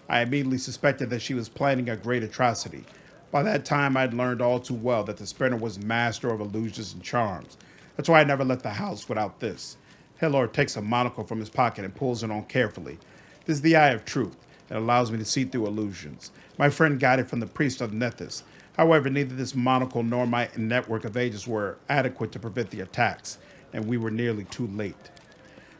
I immediately suspected that she was planning a great atrocity. By that time, I'd learned all too well that the Spinner was master of illusions and charms. That's why I never left the house without this. Hillor takes a monocle from his pocket and pulls it on carefully. This is the Eye of Truth. It allows me to see through illusions. My friend got it from the priest of Nethys. However, neither this monocle nor my network of agents were adequate to prevent the attacks, and we were nearly too late.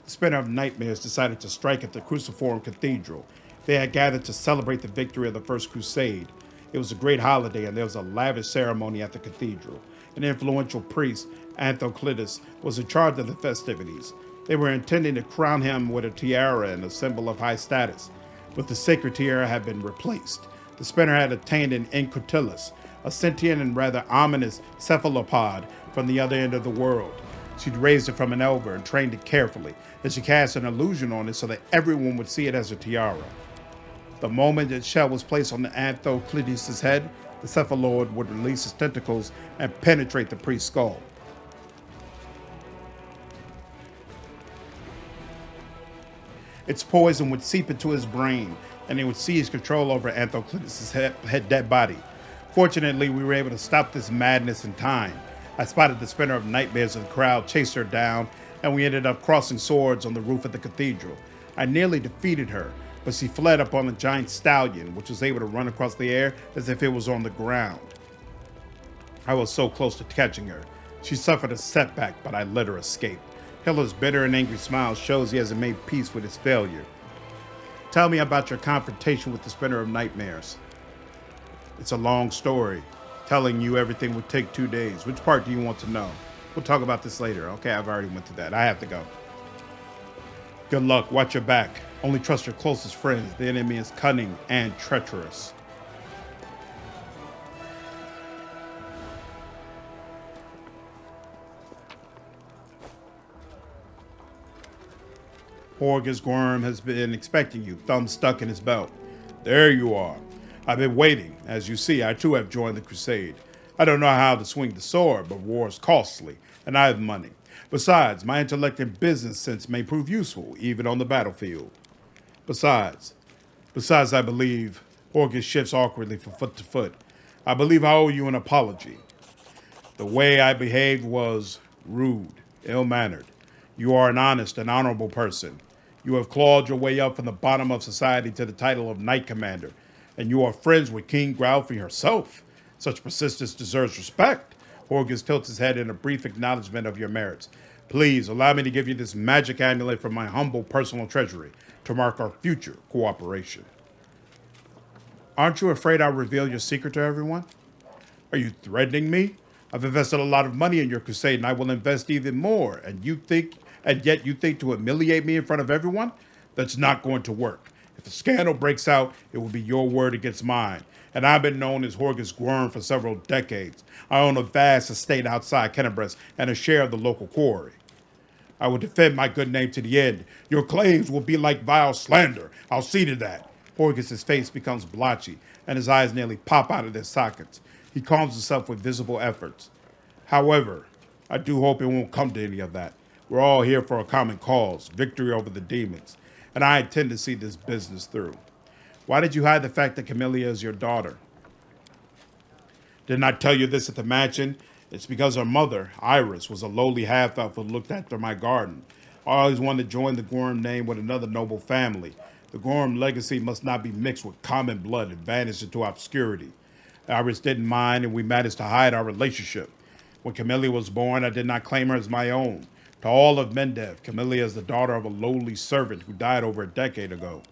The Spinner of Nightmares decided to strike at the Cruciform Cathedral. They had gathered to celebrate the victory of the First Crusade. It was a great holiday, and there was a lavish ceremony at the cathedral. An influential priest, Anthoclitus, was in charge of the festivities. They were intending to crown him with a tiara and a symbol of high status, but the sacred tiara had been replaced. The Spinner had attained an Incotilus, a sentient and rather ominous cephalopod from the other end of the world. She'd raised it from an elver and trained it carefully, and she cast an illusion on it so that everyone would see it as a tiara. The moment its shell was placed on the Anthoclitus' head, the cephalord would release its tentacles and penetrate the priest's skull. Its poison would seep into his brain, and he would seize control over Anthoclitus' dead body. Fortunately, we were able to stop this madness in time. I spotted the Spinner of Nightmares and the crowd chased her down, and we ended up crossing swords on the roof of the cathedral. I nearly defeated her, but she fled upon a giant stallion, which was able to run across the air as if it was on the ground. I was so close to catching her. She suffered a setback, but I let her escape. Hiller's bitter and angry smile shows he hasn't made peace with his failure. Tell me about your confrontation with the Spinner of Nightmares. It's a long story. Telling you everything would take 2 days. Which part do you want to know? We'll talk about this later. Okay, I've already went through that. I have to go. Good luck. Watch your back. Only trust your closest friends. The enemy is cunning and treacherous. Horgus Gorm has been expecting you, thumb stuck in his belt. There you are. I've been waiting. As you see, I too have joined the Crusade. I don't know how to swing the sword, but war is costly, and I have money. Besides, my intellect and business sense may prove useful, even on the battlefield. Besides, I believe, Horgus shifts awkwardly from foot to foot. I believe I owe you an apology. The way I behaved was rude, ill-mannered. You are an honest and honorable person. You have clawed your way up from the bottom of society to the title of Knight Commander, and you are friends with King Galfrey herself. Such persistence deserves respect. Horgus tilts his head in a brief acknowledgement of your merits. Please allow me to give you this magic amulet from my humble personal treasury to mark our future cooperation. Aren't you afraid I'll reveal your secret to everyone? Are you threatening me? I've invested a lot of money in your crusade, and I will invest even more. And yet you think to humiliate me in front of everyone? That's not going to work. If a scandal breaks out, it will be your word against mine. And I've been known as Horgus Gorm for several decades. I own a vast estate outside Kennebress and a share of the local quarry. I will defend my good name to the end. Your claims will be like vile slander. I'll see to that. Horgus' face becomes blotchy, and his eyes nearly pop out of their sockets. He calms himself with visible efforts. However, I do hope it won't come to any of that. We're all here for a common cause, victory over the demons, and I intend to see this business through. Why did you hide the fact that Camellia is your daughter? Didn't I tell you this at the mansion? It's because her mother, Iris, was a lowly half-elf who looked after my garden. I always wanted to join the Gorm name with another noble family. The Gorm legacy must not be mixed with common blood and vanished into obscurity. Iris didn't mind, and we managed to hide our relationship. When Camellia was born, I did not claim her as my own. To all of Mendev, Camellia is the daughter of a lowly servant who died over a decade ago.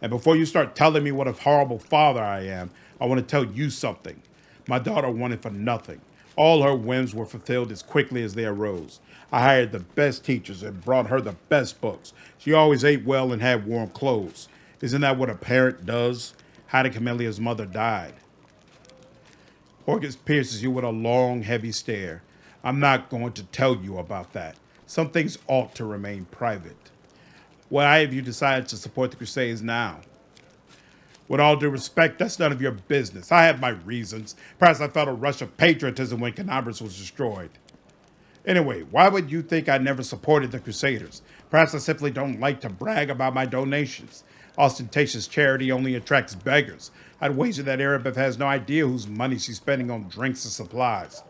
And before you start telling me what a horrible father I am, I want to tell you something. My daughter wanted for nothing. All her whims were fulfilled as quickly as they arose. I hired the best teachers and brought her the best books. She always ate well and had warm clothes. Isn't that what a parent does? How did Camelia's mother die? Horgus pierces you with a long, heavy stare. I'm not going to tell you about that. Some things ought to remain private. Why have you decided to support the Crusades now? With all due respect, that's none of your business. I have my reasons. Perhaps I felt a rush of patriotism when Canabras was destroyed. Anyway, why would you think I never supported the Crusaders? Perhaps I simply don't like to brag about my donations. Ostentatious charity only attracts beggars. I'd wager that Erebeth has no idea whose money she's spending on drinks and supplies.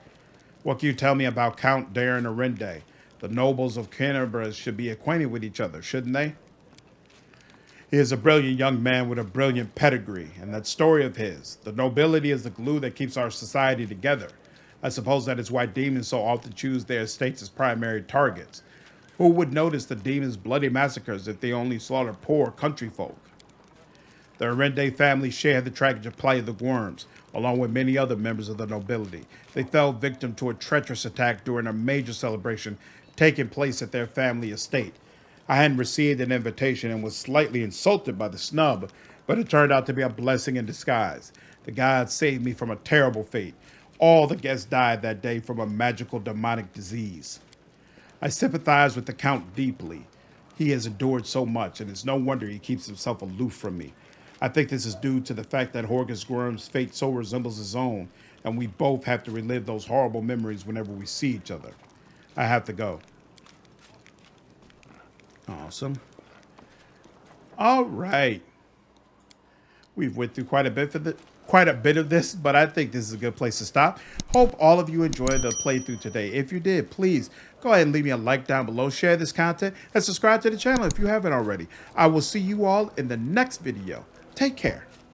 What can you tell me about Count Daeran Arende? The nobles of Canabras should be acquainted with each other, shouldn't they? He is a brilliant young man with a brilliant pedigree, and that story of his, the nobility is the glue that keeps our society together. I suppose that is why demons so often choose their estates as primary targets. Who would notice the demons' bloody massacres if they only slaughter poor country folk? The Arende family shared the tragic plight of the Worms, along with many other members of the nobility. They fell victim to a treacherous attack during a major celebration taking place at their family estate. I hadn't received an invitation and was slightly insulted by the snub, but it turned out to be a blessing in disguise. The gods saved me from a terrible fate. All the guests died that day from a magical demonic disease. I sympathize with the Count deeply. He has endured so much, and it's no wonder he keeps himself aloof from me. I think this is due to the fact that Horgus Gwyrm's fate so resembles his own, and we both have to relive those horrible memories whenever we see each other. I have to go. Awesome. All right. We've went through quite a bit of this, but I think this is a good place to stop. Hope all of you enjoyed the playthrough today. If you did, please go ahead and leave me a like down below, share this content, and subscribe to the channel if you haven't already. I will see you all in the next video. Take care.